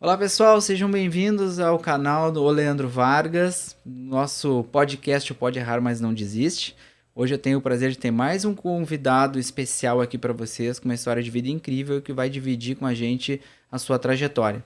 Olá pessoal, sejam bem-vindos ao canal do Leandro Vargas, nosso podcast O Pode Errar, Mas Não Desiste. Hoje eu tenho o prazer de ter mais um convidado especial aqui para vocês, com uma história de vida incrível que vai dividir com a gente a sua trajetória.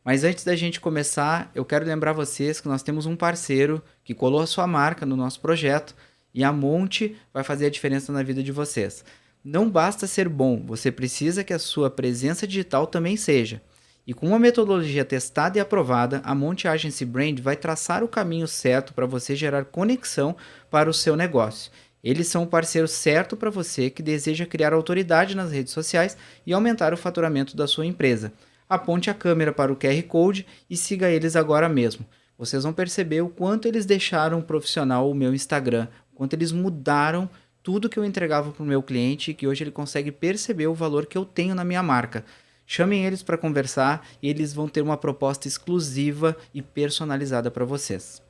Mas antes da gente começar, eu quero lembrar vocês que nós temos um parceiro que colou a sua marca no nosso projeto e a Monte vai fazer a diferença na vida de vocês. Não basta ser bom, você precisa que a sua presença digital também seja. E com uma metodologia testada e aprovada, a Monte Agency Brand vai traçar o caminho certo para você gerar conexão para o seu negócio. Eles são o parceiro certo para você que deseja criar autoridade nas redes sociais e aumentar o faturamento da sua empresa. Aponte a câmera para o QR Code e siga eles agora mesmo. Vocês vão perceber o quanto eles deixaram profissional o meu Instagram, o quanto eles mudaram tudo que eu entregava para o meu cliente e que hoje ele consegue perceber o valor que eu tenho na minha marca. Chamem eles para conversar e eles vão ter uma proposta exclusiva e personalizada para vocês.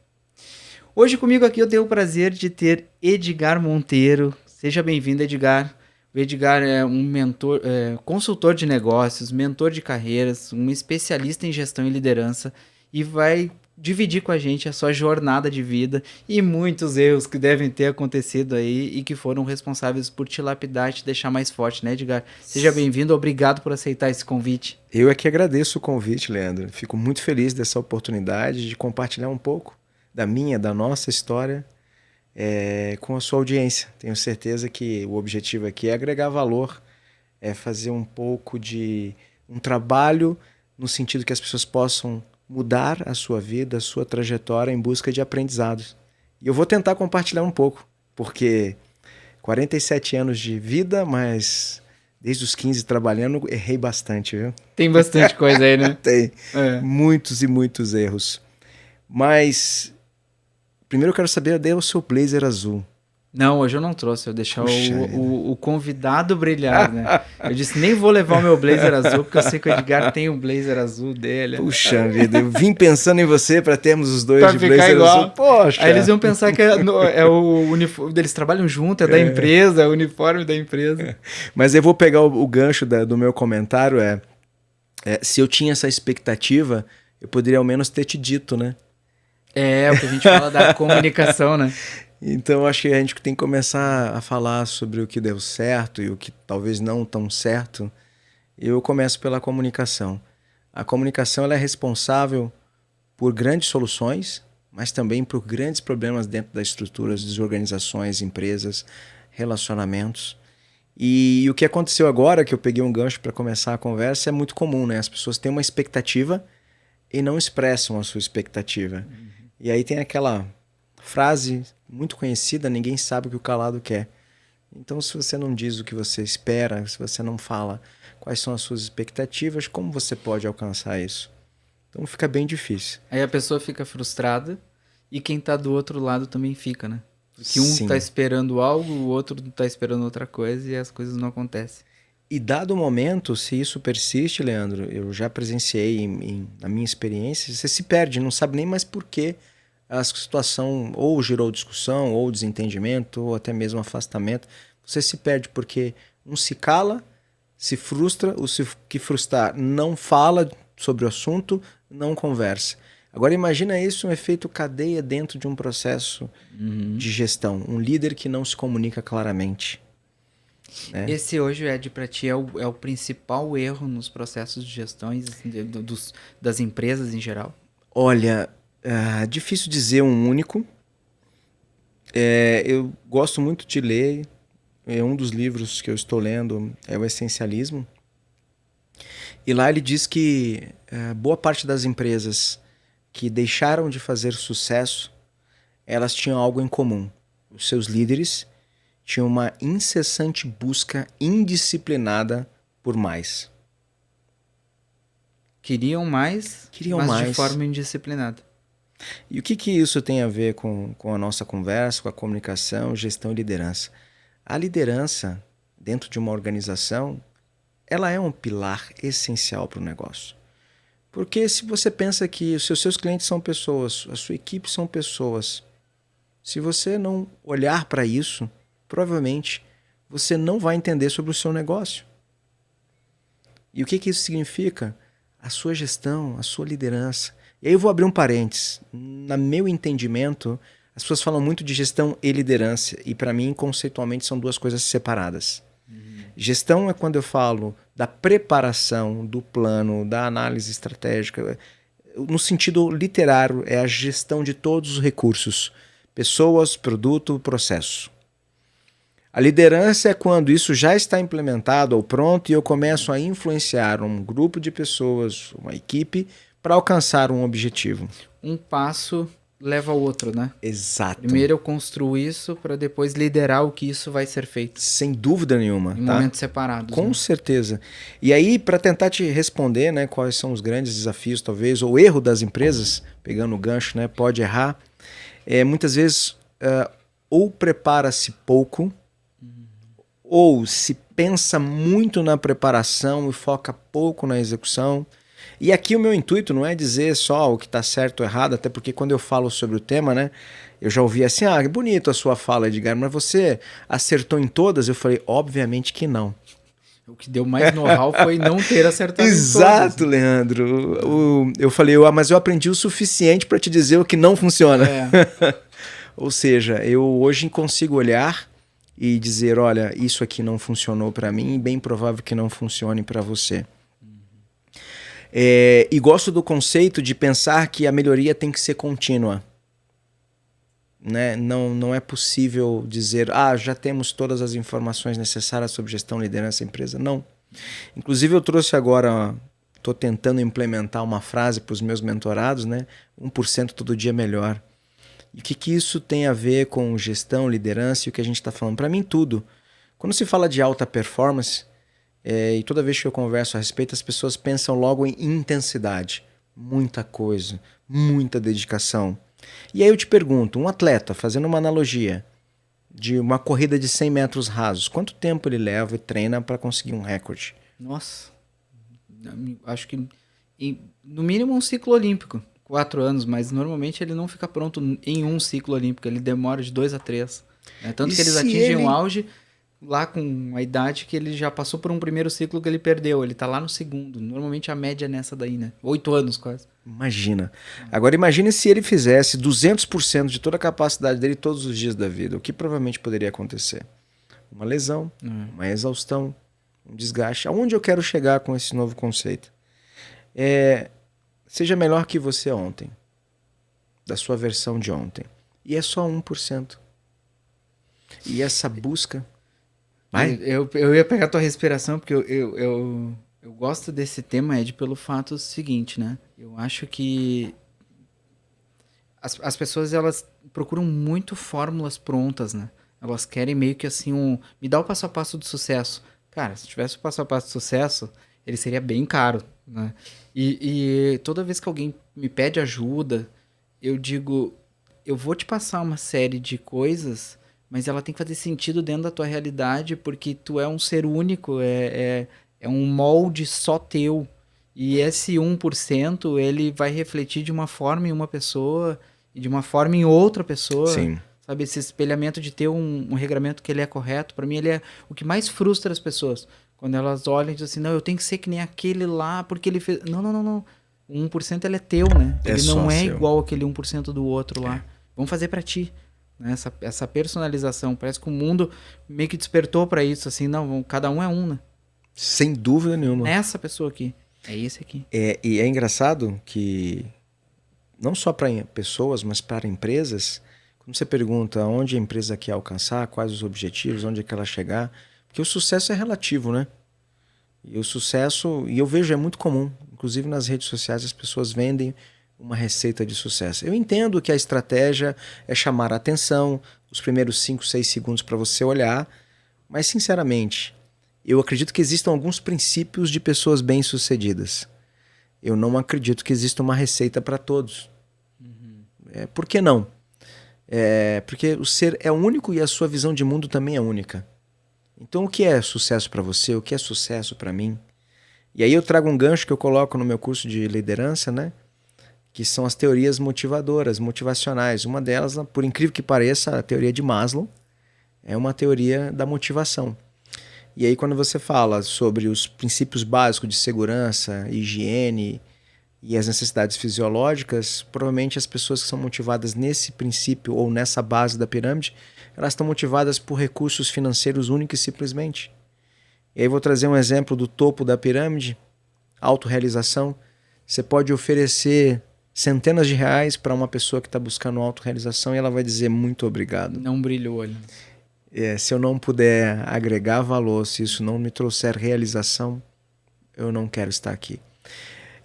Hoje comigo aqui eu tenho o prazer de ter Edgar Monteiro. Seja bem-vindo, Edgar. O Edgar é um mentor, consultor de negócios, mentor de carreiras, um especialista em gestão e liderança e vai dividir com a gente a sua jornada de vida e muitos erros que devem ter acontecido aí e que foram responsáveis por te lapidar e te deixar mais forte, né, Edgar? Seja bem-vindo, obrigado por aceitar esse convite. Eu é que agradeço o convite, Leandro. Fico muito feliz dessa oportunidade de compartilhar um pouco da nossa história com a sua audiência. Tenho certeza que o objetivo aqui é agregar valor, é fazer um pouco de um trabalho no sentido que as pessoas possam mudar a sua vida, a sua trajetória em busca de aprendizados. E eu vou tentar compartilhar um pouco, porque 47 anos de vida, mas desde os 15 trabalhando, errei bastante, viu? Tem bastante coisa aí, né? Tem muitos e muitos erros. Mas primeiro eu quero saber, cadê o seu blazer azul? Não, hoje eu não trouxe, eu deixei o convidado brilhar, né? Eu disse, nem vou levar o meu blazer azul, porque eu sei que o Edgar tem o blazer azul dele. Puxa vida, eu vim pensando em você para termos os dois pra de ficar blazer igual. azul. Poxa! Aí eles iam pensar que é o uniforme, eles trabalham junto, é da empresa, é o uniforme da empresa. Mas eu vou pegar o gancho do meu comentário, se eu tinha essa expectativa, eu poderia ao menos ter te dito, né? É, o que a gente fala da comunicação, né? Então acho que a gente tem que começar a falar sobre o que deu certo e o que talvez não tão certo. Eu começo pela comunicação. A comunicação ela é responsável por grandes soluções, mas também por grandes problemas dentro das estruturas, das organizações, empresas, relacionamentos. E o que aconteceu agora, que eu peguei um gancho para começar a conversa, é muito comum, né? As pessoas têm uma expectativa e não expressam a sua expectativa. E aí tem aquela frase muito conhecida, ninguém sabe o que o calado quer. Então, se você não diz o que você espera, se você não fala quais são as suas expectativas, como você pode alcançar isso? Então fica bem difícil. Aí a pessoa fica frustrada e quem tá do outro lado também fica, né? Porque um tá esperando algo, o outro tá esperando outra coisa e as coisas não acontecem. E dado o momento, se isso persiste, Leandro, eu já presenciei na minha experiência, você se perde, não sabe nem mais por quê. A situação ou gerou discussão, ou desentendimento, ou até mesmo afastamento. Você se perde porque um se cala, se frustra, o que frustrar não fala sobre o assunto, não conversa. Agora imagina isso, um efeito cadeia dentro de um processo de gestão. Um líder que não se comunica claramente. Né? Esse hoje, Ed, para ti é o principal erro nos processos de gestão das empresas em geral? Olha, difícil dizer um único. Eu gosto muito de ler. Um dos livros que eu estou lendo é o Essencialismo. E lá ele diz que boa parte das empresas que deixaram de fazer sucesso, elas tinham algo em comum. Os seus líderes tinham uma incessante busca indisciplinada por mais. Queriam mais, mas de forma indisciplinada. E o que isso tem a ver com a nossa conversa, com a comunicação, gestão e liderança? A liderança, dentro de uma organização, ela é um pilar essencial para o negócio. Porque se você pensa que os seus clientes são pessoas, a sua equipe são pessoas, se você não olhar para isso, provavelmente você não vai entender sobre o seu negócio. E o que isso significa? a sua gestão, a sua liderança. E aí eu vou abrir um parênteses. No meu entendimento, as pessoas falam muito de gestão e liderança. E para mim, conceitualmente, são duas coisas separadas. Gestão é quando eu falo da preparação, do plano, da análise estratégica. No sentido literário, é a gestão de todos os recursos. Pessoas, produto, processo. A liderança é quando isso já está implementado ou pronto e eu começo a influenciar um grupo de pessoas, uma equipe, para alcançar um objetivo. Um passo leva ao outro, né? Exato. Primeiro eu construo isso para depois liderar o que isso vai ser feito. Sem dúvida nenhuma. Em momentos separados. Com certeza. E aí, para tentar te responder, né, quais são os grandes desafios, talvez, ou erro das empresas, pegando o gancho, né, pode errar, muitas vezes ou prepara-se pouco, ou se pensa muito na preparação e foca pouco na execução. E aqui o meu intuito não é dizer só o que está certo ou errado, até porque quando eu falo sobre o tema, né, eu já ouvi assim, é bonito a sua fala, Edgar, mas você acertou em todas? Eu falei, obviamente que não. O que deu mais know-how foi não ter acertado Exato, em todas. Leandro. Eu falei, mas eu aprendi o suficiente para te dizer o que não funciona. Ou seja, eu hoje consigo olhar e dizer, olha, isso aqui não funcionou para mim e bem provável que não funcione para você. E gosto do conceito de pensar que a melhoria tem que ser contínua. Né? Não é possível dizer, já temos todas as informações necessárias sobre gestão, liderança, empresa. Não. Inclusive eu trouxe agora, estou tentando implementar uma frase para os meus mentorados, né? 1% todo dia melhor. E o que isso tem a ver com gestão, liderança e o que a gente está falando? Para mim, tudo. Quando se fala de alta performance, e toda vez que eu converso a respeito, as pessoas pensam logo em intensidade. Muita coisa, muita dedicação. E aí eu te pergunto, um atleta, fazendo uma analogia de uma corrida de 100 metros rasos, quanto tempo ele leva e treina para conseguir um recorde? Nossa, acho que no mínimo um ciclo olímpico. 4 anos, mas normalmente ele não fica pronto em um ciclo olímpico, ele demora de 2 a 3. Tanto que eles atingem o auge lá com a idade que ele já passou por um primeiro ciclo que ele perdeu, ele tá lá no segundo. Normalmente a média é nessa daí, né? 8 anos quase. Imagina. Agora imagine se ele fizesse 200% de toda a capacidade dele todos os dias da vida. O que provavelmente poderia acontecer? Uma lesão, uma exaustão, um desgaste. Aonde eu quero chegar com esse novo conceito? Seja melhor que você ontem, da sua versão de ontem. E é só 1%. E essa busca... Vai? Eu ia pegar a tua respiração, porque eu gosto desse tema, Ed, pelo fato seguinte, né? Eu acho que as pessoas, elas procuram muito fórmulas prontas, né? Elas querem meio que assim, me dá o passo a passo do sucesso. Cara, se tivesse o passo a passo do sucesso, ele seria bem caro, né? E toda vez que alguém me pede ajuda, eu digo, eu vou te passar uma série de coisas, mas ela tem que fazer sentido dentro da tua realidade, porque tu é um ser único, é um molde só teu. E esse 1%, ele vai refletir de uma forma em uma pessoa e de uma forma em outra pessoa. Sim. Sabe, esse espelhamento de ter um regramento que ele é correto, para mim ele é o que mais frustra as pessoas. Quando elas olham e dizem assim, não, eu tenho que ser que nem aquele lá, porque ele fez... Não. O 1% ele é teu, né? Ele não é igual aquele 1% do outro lá. Vamos fazer para ti. Essa personalização. Parece que o mundo meio que despertou para isso, assim, não, cada um é um, né? Sem dúvida nenhuma. Essa pessoa aqui. É esse aqui. E é engraçado que, não só para pessoas, mas para empresas, quando você pergunta onde a empresa quer alcançar, quais os objetivos, onde é que ela chegar, porque o sucesso é relativo, né? E o sucesso, e eu vejo, é muito comum, inclusive nas redes sociais as pessoas vendem uma receita de sucesso. Eu entendo que a estratégia é chamar a atenção, os primeiros 5, 6 segundos para você olhar, mas sinceramente, eu acredito que existam alguns princípios de pessoas bem-sucedidas. Eu não acredito que exista uma receita para todos. Por que não? Porque o ser é único e a sua visão de mundo também é única. Então o que é sucesso para você? O que é sucesso para mim? E aí eu trago um gancho que eu coloco no meu curso de liderança, né? Que são as teorias motivadoras, motivacionais. Uma delas, por incrível que pareça, a teoria de Maslow, é uma teoria da motivação. E aí quando você fala sobre os princípios básicos de segurança, higiene e as necessidades fisiológicas, provavelmente as pessoas que são motivadas nesse princípio ou nessa base da pirâmide, elas estão motivadas por recursos financeiros únicos e simplesmente. E aí vou trazer um exemplo do topo da pirâmide, autorrealização. Você pode oferecer centenas de reais para uma pessoa que está buscando autorrealização e ela vai dizer muito obrigado. Não brilha o olho. Se eu não puder agregar valor, se isso não me trouxer realização, eu não quero estar aqui.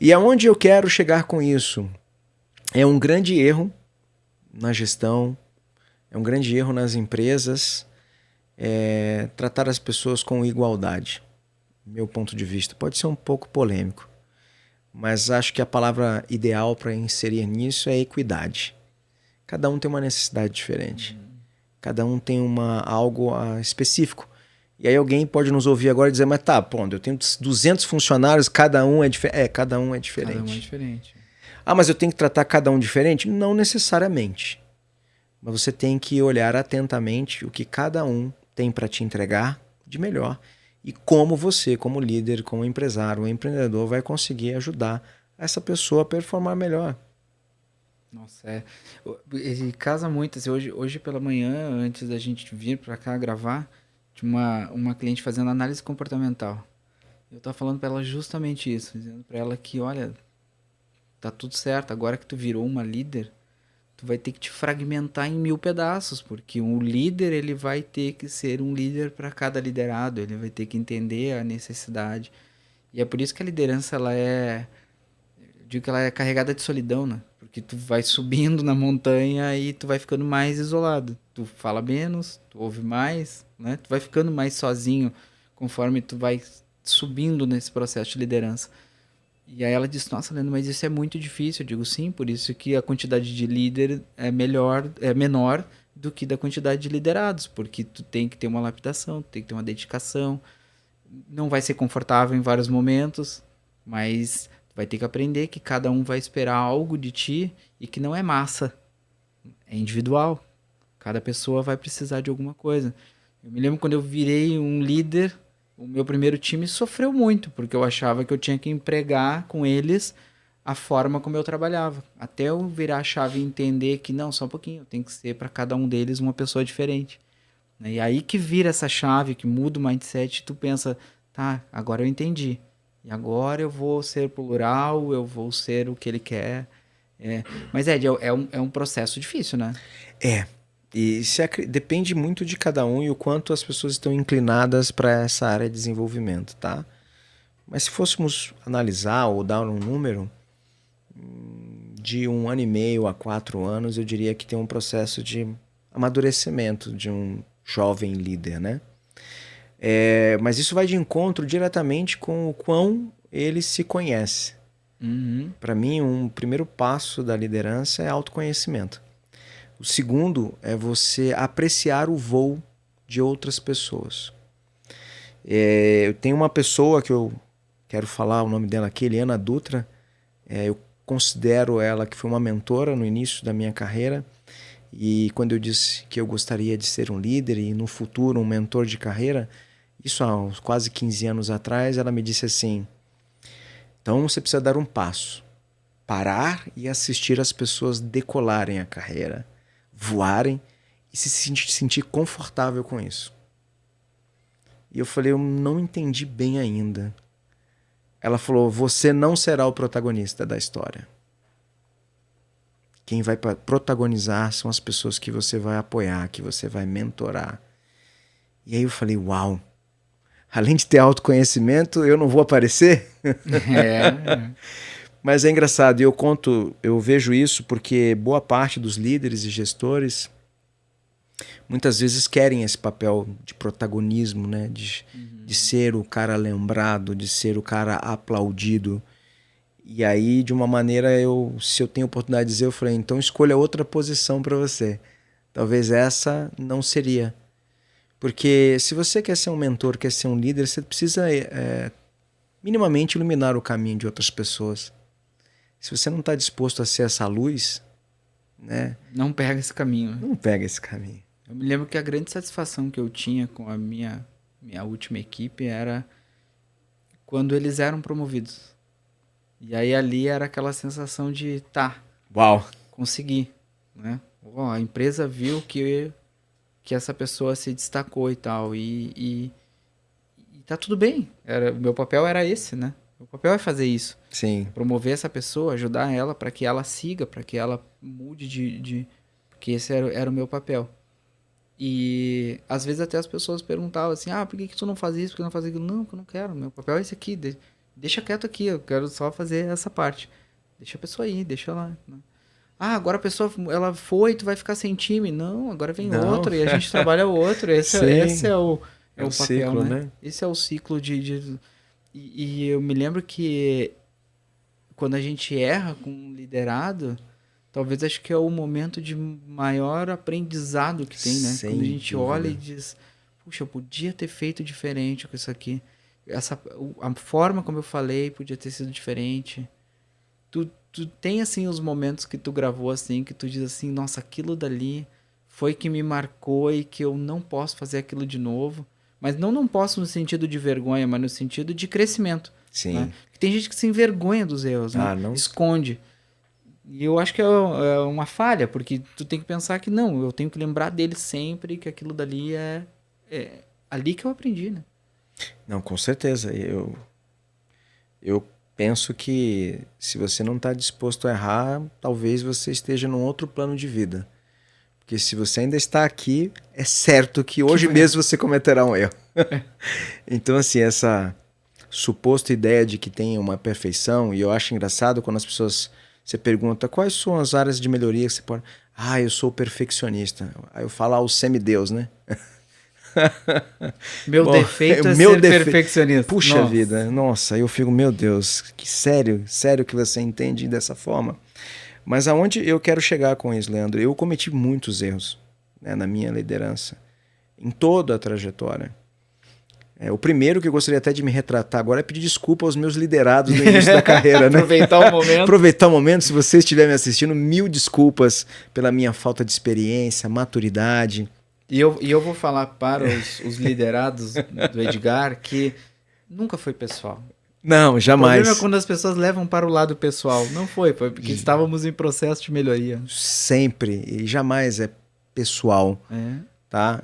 E aonde eu quero chegar com isso? É um grande erro na gestão, é um grande erro nas empresas, tratar as pessoas com igualdade. Meu ponto de vista pode ser um pouco polêmico, mas acho que a palavra ideal para inserir nisso é equidade. Cada um tem uma necessidade diferente. Cada um tem algo específico. E aí alguém pode nos ouvir agora e dizer, mas tá, eu tenho 200 funcionários, cada um é diferente. Cada um é diferente. Cada um é diferente. Ah, mas eu tenho que tratar cada um diferente? Não necessariamente. Mas você tem que olhar atentamente o que cada um tem para te entregar de melhor e como você, como líder, como empresário, empreendedor, vai conseguir ajudar essa pessoa a performar melhor. Nossa, ele casa muito. Assim, hoje pela manhã, antes da gente vir para cá gravar, tinha uma cliente fazendo análise comportamental. Eu tava falando para ela justamente isso, dizendo para ela que, olha, tá tudo certo, agora que tu virou uma líder, tu vai ter que te fragmentar em 1000 pedaços, porque um líder, ele vai ter que ser um líder para cada liderado, ele vai ter que entender a necessidade. E é por isso que a liderança, eu digo que ela é carregada de solidão, né? Porque tu vai subindo na montanha e tu vai ficando mais isolado. Tu fala menos, tu ouve mais, né? Tu vai ficando mais sozinho conforme tu vai subindo nesse processo de liderança. E aí ela disse, nossa, Leandro, mas isso é muito difícil. Eu digo, sim, por isso que a quantidade de líder é menor do que da quantidade de liderados, porque tu tem que ter uma lapidação, tu tem que ter uma dedicação. Não vai ser confortável em vários momentos, mas vai ter que aprender que cada um vai esperar algo de ti e que não é massa, é individual. Cada pessoa vai precisar de alguma coisa. Eu me lembro quando eu virei um líder, o meu primeiro time sofreu muito, porque eu achava que eu tinha que empregar com eles a forma como eu trabalhava. Até eu virar a chave e entender que não, só um pouquinho, tem que ser para cada um deles uma pessoa diferente. E aí que vira essa chave, que muda o mindset, e tu pensa, tá, agora eu entendi. E agora eu vou ser plural, eu vou ser o que ele quer. Mas é um processo difícil, né? E depende muito de cada um e o quanto as pessoas estão inclinadas para essa área de desenvolvimento, tá? Mas se fôssemos analisar ou dar um número, de 1 ano e meio a 4 anos, eu diria que tem um processo de amadurecimento de um jovem líder, né? Mas isso vai de encontro diretamente com o quão ele se conhece. Para mim, um primeiro passo da liderança é autoconhecimento. O segundo é você apreciar o voo de outras pessoas. Eu tenho uma pessoa que eu quero falar o nome dela aqui, Eliana Dutra. Eu considero ela que foi uma mentora no início da minha carreira. E quando eu disse que eu gostaria de ser um líder e no futuro um mentor de carreira, isso há uns quase 15 anos atrás, ela me disse assim, então você precisa dar um passo, parar e assistir as pessoas decolarem a carreira, voarem e se sentir confortável com isso. E eu falei, eu não entendi bem ainda. Ela falou, você não será o protagonista da história. Quem vai protagonizar são as pessoas que você vai apoiar, que você vai mentorar. E aí eu falei, uau, além de ter autoconhecimento, eu não vou aparecer? Mas é engraçado, eu vejo isso porque boa parte dos líderes e gestores muitas vezes querem esse papel de protagonismo, né? De ser o cara lembrado, de ser o cara aplaudido. E aí, de uma maneira, se eu tenho oportunidade de dizer, eu falei, então escolha outra posição para você. Talvez essa não seria. Porque se você quer ser um mentor, quer ser um líder, você precisa minimamente iluminar o caminho de outras pessoas. Se você não está disposto a ser essa luz, né? Não pega esse caminho. Não pega esse caminho. Eu me lembro que a grande satisfação que eu tinha com a minha minha última equipe era quando eles eram promovidos. E aí ali era aquela sensação de, Uau! consegui, né? A empresa viu que essa pessoa se destacou e tal, e tá tudo bem. Meu papel era esse, né? Meu papel é fazer isso. Sim. Promover essa pessoa, ajudar ela para que ela siga, para que ela mude porque esse era o meu papel. E às vezes até as pessoas perguntavam assim, por que tu não faz isso, por que não faz aquilo? Não, porque eu não quero, meu papel é esse aqui, deixa quieto aqui, eu quero só fazer essa parte. Deixa a pessoa ir, deixa ela... Né? Agora a pessoa, ela foi, tu vai ficar sem time. Não, agora vem outro e a gente trabalha o outro. Esse é o papel, ciclo, né? Esse é o ciclo E eu me lembro que quando a gente erra com um liderado, talvez acho que é o momento de maior aprendizado que tem, né? Sem quando a gente dúvida. olha e diz, puxa, eu podia ter feito diferente com isso aqui. A forma como eu falei podia ter sido diferente. Tu tem, assim, os momentos que tu gravou, assim, que tu diz assim, nossa, aquilo dali foi que me marcou e que eu não posso fazer aquilo de novo. Mas não posso no sentido de vergonha, mas no sentido de crescimento. Sim. Né? Tem gente que se envergonha dos erros, né? Não. Esconde. E eu acho que é uma falha, porque tu tem que pensar que não, eu tenho que lembrar dele sempre, que aquilo dali é ali que eu aprendi, né? Não, com certeza. Eu penso que se você não está disposto a errar, talvez você esteja num outro plano de vida. Porque se você ainda está aqui, é certo que hoje mesmo você cometerá um erro. Então, assim, essa suposta ideia de que tem uma perfeição, e eu acho engraçado quando as pessoas... Você pergunta, quais são as áreas de melhoria que você pode... eu sou perfeccionista. Aí eu falo, o semideus, né? Meu defeito é ser perfeccionista. Puxa vida, nossa, eu fico, meu Deus, que sério que você entende dessa forma. Mas aonde eu quero chegar com isso, Leandro? Eu cometi muitos erros, né, na minha liderança, em toda a trajetória. O primeiro que eu gostaria até de me retratar agora é pedir desculpa aos meus liderados no início da carreira, né? Aproveitar o momento, se você estiver me assistindo, 1000 desculpas pela minha falta de experiência, maturidade. E eu vou falar para os liderados do Edgar que nunca foi pessoal. Não, jamais. O problema é quando as pessoas levam para o lado pessoal. Não foi porque estávamos em processo de melhoria. Sempre, e jamais é pessoal. Tá?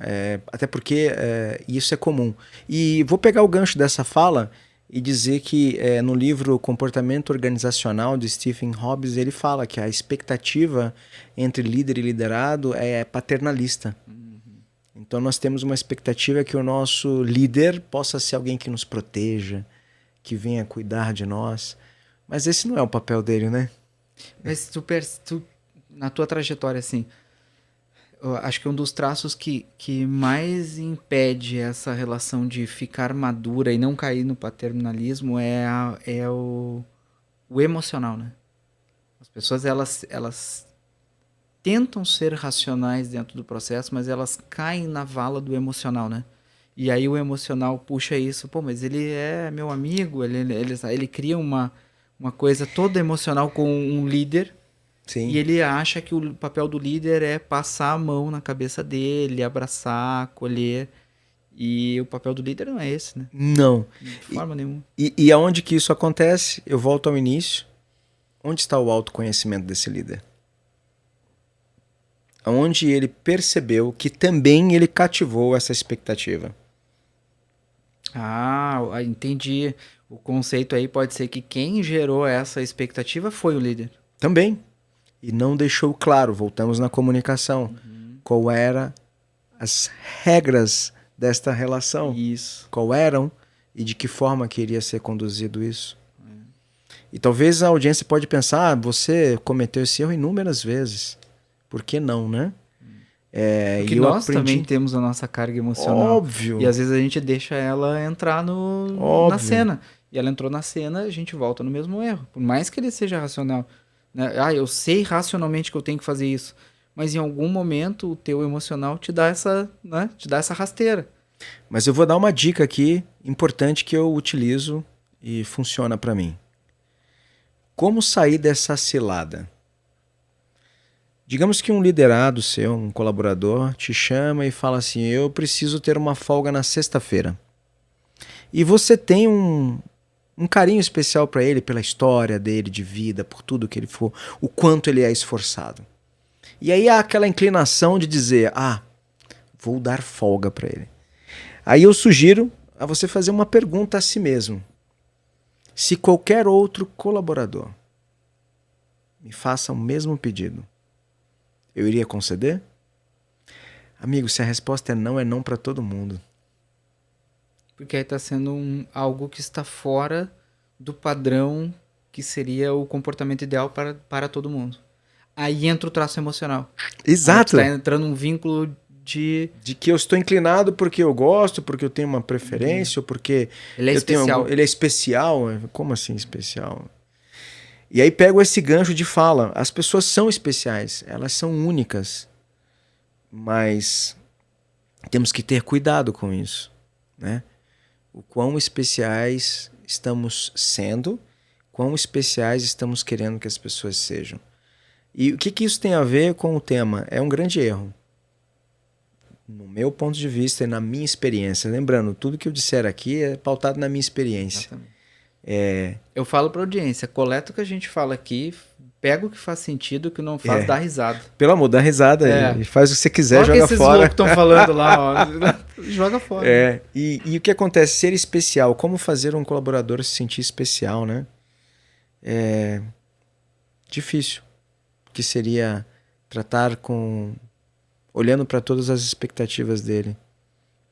Até porque isso é comum. E vou pegar o gancho dessa fala e dizer que no livro Comportamento Organizacional de Stephen Hobbes, ele fala que a expectativa entre líder e liderado é paternalista. Então nós temos uma expectativa que o nosso líder possa ser alguém que nos proteja, que venha cuidar de nós. Mas esse não é o papel dele, né? Mas tu na tua trajetória, assim, eu acho que um dos traços que mais impede essa relação de ficar madura e não cair no paternalismo é o emocional, né? As pessoas, elas tentam ser racionais dentro do processo, mas elas caem na vala do emocional, né? E aí o emocional puxa isso, mas ele é meu amigo, ele cria uma coisa toda emocional com um líder. Sim. E ele acha que o papel do líder é passar a mão na cabeça dele, abraçar, acolher. E o papel do líder não é esse, né? Não. De forma nenhuma. E aonde que isso acontece? Eu volto ao início. Onde está o autoconhecimento desse líder? Onde ele percebeu que também ele cativou essa expectativa. Entendi. O conceito aí pode ser que quem gerou essa expectativa foi o líder. Também. E não deixou claro, voltamos na comunicação, qual eram as regras desta relação. Isso. Qual eram e de que forma que iria ser conduzido isso. E talvez a audiência pode pensar, você cometeu esse erro inúmeras vezes. Por que não, né? Porque nós também temos a nossa carga emocional. Óbvio. E às vezes a gente deixa ela entrar na cena. E ela entrou na cena, a gente volta no mesmo erro. Por mais que ele seja racional. Né? Eu sei racionalmente que eu tenho que fazer isso. Mas em algum momento o teu emocional te dá essa rasteira. Mas eu vou dar uma dica aqui, importante, que eu utilizo e funciona para mim. Como sair dessa cilada? Digamos que um liderado seu, um colaborador, te chama e fala assim, eu preciso ter uma folga na sexta-feira. E você tem um carinho especial para ele, pela história dele de vida, por tudo que ele for, o quanto ele é esforçado. E aí há aquela inclinação de dizer, vou dar folga para ele. Aí eu sugiro a você fazer uma pergunta a si mesmo. Se qualquer outro colaborador me faça o mesmo pedido, eu iria conceder? Amigo, se a resposta é não para todo mundo. Porque aí está sendo algo que está fora do padrão que seria o comportamento ideal para todo mundo. Aí entra o traço emocional. Exato. Está entrando um vínculo de que eu estou inclinado porque eu gosto, porque eu tenho uma preferência, ou porque ele é especial. ele é especial. Como assim especial? E aí pego esse gancho de fala. As pessoas são especiais, elas são únicas. Mas temos que ter cuidado com isso, né? O quão especiais estamos sendo, quão especiais estamos querendo que as pessoas sejam. E o que isso tem a ver com o tema? É um grande erro. No meu ponto de vista e na minha experiência. Lembrando, tudo que eu disser aqui é pautado na minha experiência. Exatamente. Eu falo para a audiência, coleta o que a gente fala aqui, pega o que faz sentido, o que não faz, dá risada. Pelo amor, dá risada. E faz o que você quiser, joga esses fora. loucos estão falando lá, ó, joga fora. E o que acontece? Ser especial. Como fazer um colaborador se sentir especial, né? É difícil. Que seria tratar olhando para todas as expectativas dele.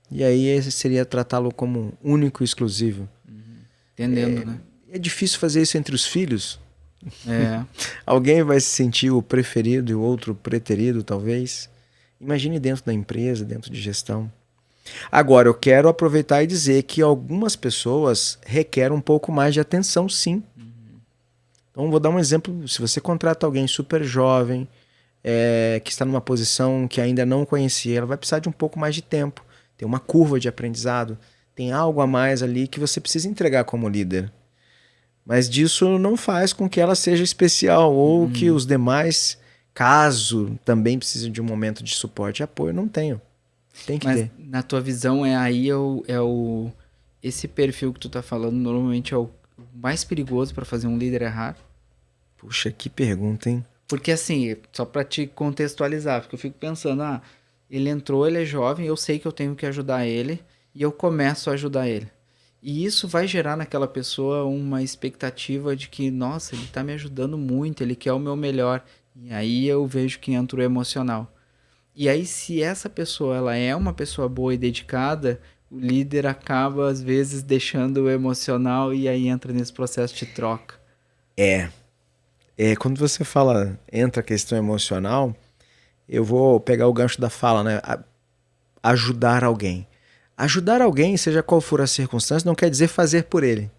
E aí esse seria tratá-lo como único e exclusivo. Entendendo, né? É difícil fazer isso entre os filhos. Alguém vai se sentir o preferido e o outro preterido, talvez. Imagine dentro da empresa, dentro de gestão. Agora, eu quero aproveitar e dizer que algumas pessoas requerem um pouco mais de atenção, sim. Então, vou dar um exemplo. Se você contrata alguém super jovem, que está numa posição que ainda não conhecia, ela vai precisar de um pouco mais de tempo. Tem uma curva de aprendizado. Tem algo a mais ali que você precisa entregar como líder. Mas disso não faz com que ela seja especial ou que os demais, caso também precisem de um momento de suporte e apoio, não tenham. Tem que ter. Na tua visão, esse perfil que tu tá falando normalmente é o mais perigoso para fazer um líder errar? Puxa, que pergunta, hein? Porque assim, só para te contextualizar, porque eu fico pensando, ele entrou, ele é jovem, eu sei que eu tenho que ajudar ele, e eu começo a ajudar ele. E isso vai gerar naquela pessoa uma expectativa de que, nossa, ele está me ajudando muito, ele quer o meu melhor. E aí eu vejo que entra o emocional. E aí, se essa pessoa ela é uma pessoa boa e dedicada, o líder acaba, às vezes, deixando o emocional e aí entra nesse processo de troca. Quando você fala, entra a questão emocional, eu vou pegar o gancho da fala, né? Ajudar alguém. Ajudar alguém, seja qual for a circunstância, não quer dizer fazer por ele.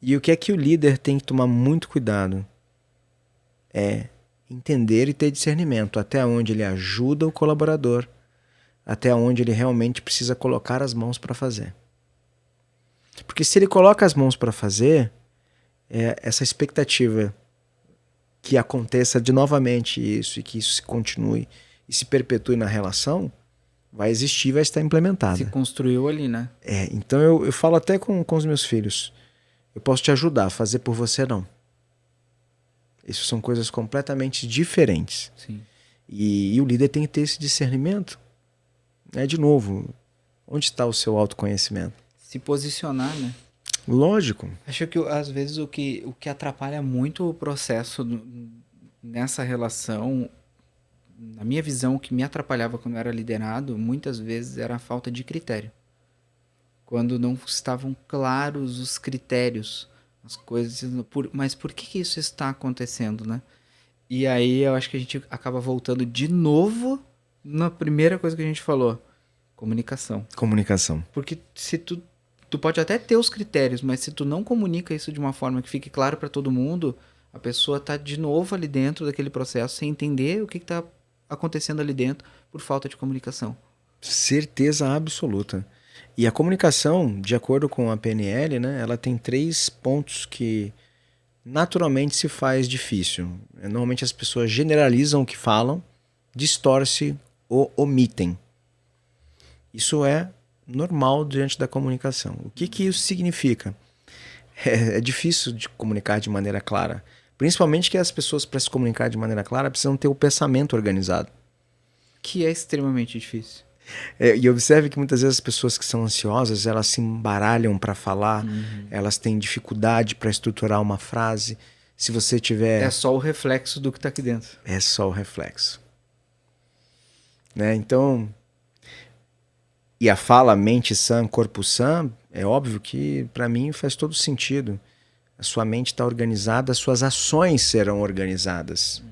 E o que é que o líder tem que tomar muito cuidado? É entender e ter discernimento até onde ele ajuda o colaborador, até onde ele realmente precisa colocar as mãos para fazer. Porque se ele coloca as mãos para fazer, essa expectativa que aconteça de novamente isso e que isso se continue e se perpetue na relação, vai existir, vai estar implementada. Se construiu ali, né? Então eu falo até com os meus filhos. Eu posso te ajudar, fazer por você não. Isso são coisas completamente diferentes. Sim. E o líder tem que ter esse discernimento. De novo, onde está o seu autoconhecimento? Se posicionar, né? Lógico. Acho que às vezes o que atrapalha muito o processo nessa relação, na minha visão, o que me atrapalhava quando eu era liderado, muitas vezes era a falta de critério. Quando não estavam claros os critérios, as coisas, mas por que isso está acontecendo, né? E aí eu acho que a gente acaba voltando de novo na primeira coisa que a gente falou, comunicação. Porque se tu pode até ter os critérios, mas se tu não comunica isso de uma forma que fique claro para todo mundo, a pessoa tá de novo ali dentro daquele processo sem entender o que tá acontecendo ali dentro por falta de comunicação. Certeza absoluta. E a comunicação, de acordo com a PNL, né, ela tem 3 pontos que naturalmente se faz difícil. Normalmente as pessoas generalizam o que falam, distorcem ou omitem. Isso é normal diante da comunicação. O que isso significa? É difícil de comunicar de maneira clara. Principalmente que as pessoas, para se comunicar de maneira clara, precisam ter o pensamento organizado. Que é extremamente difícil. E observe que muitas vezes as pessoas que são ansiosas, elas se embaralham para falar, elas têm dificuldade para estruturar uma frase. Se você tiver... É só o reflexo do que está aqui dentro. É só o reflexo. Né? Então... E a fala mente sã, corpo sã, é óbvio que para mim faz todo sentido. A sua mente está organizada, as suas ações serão organizadas.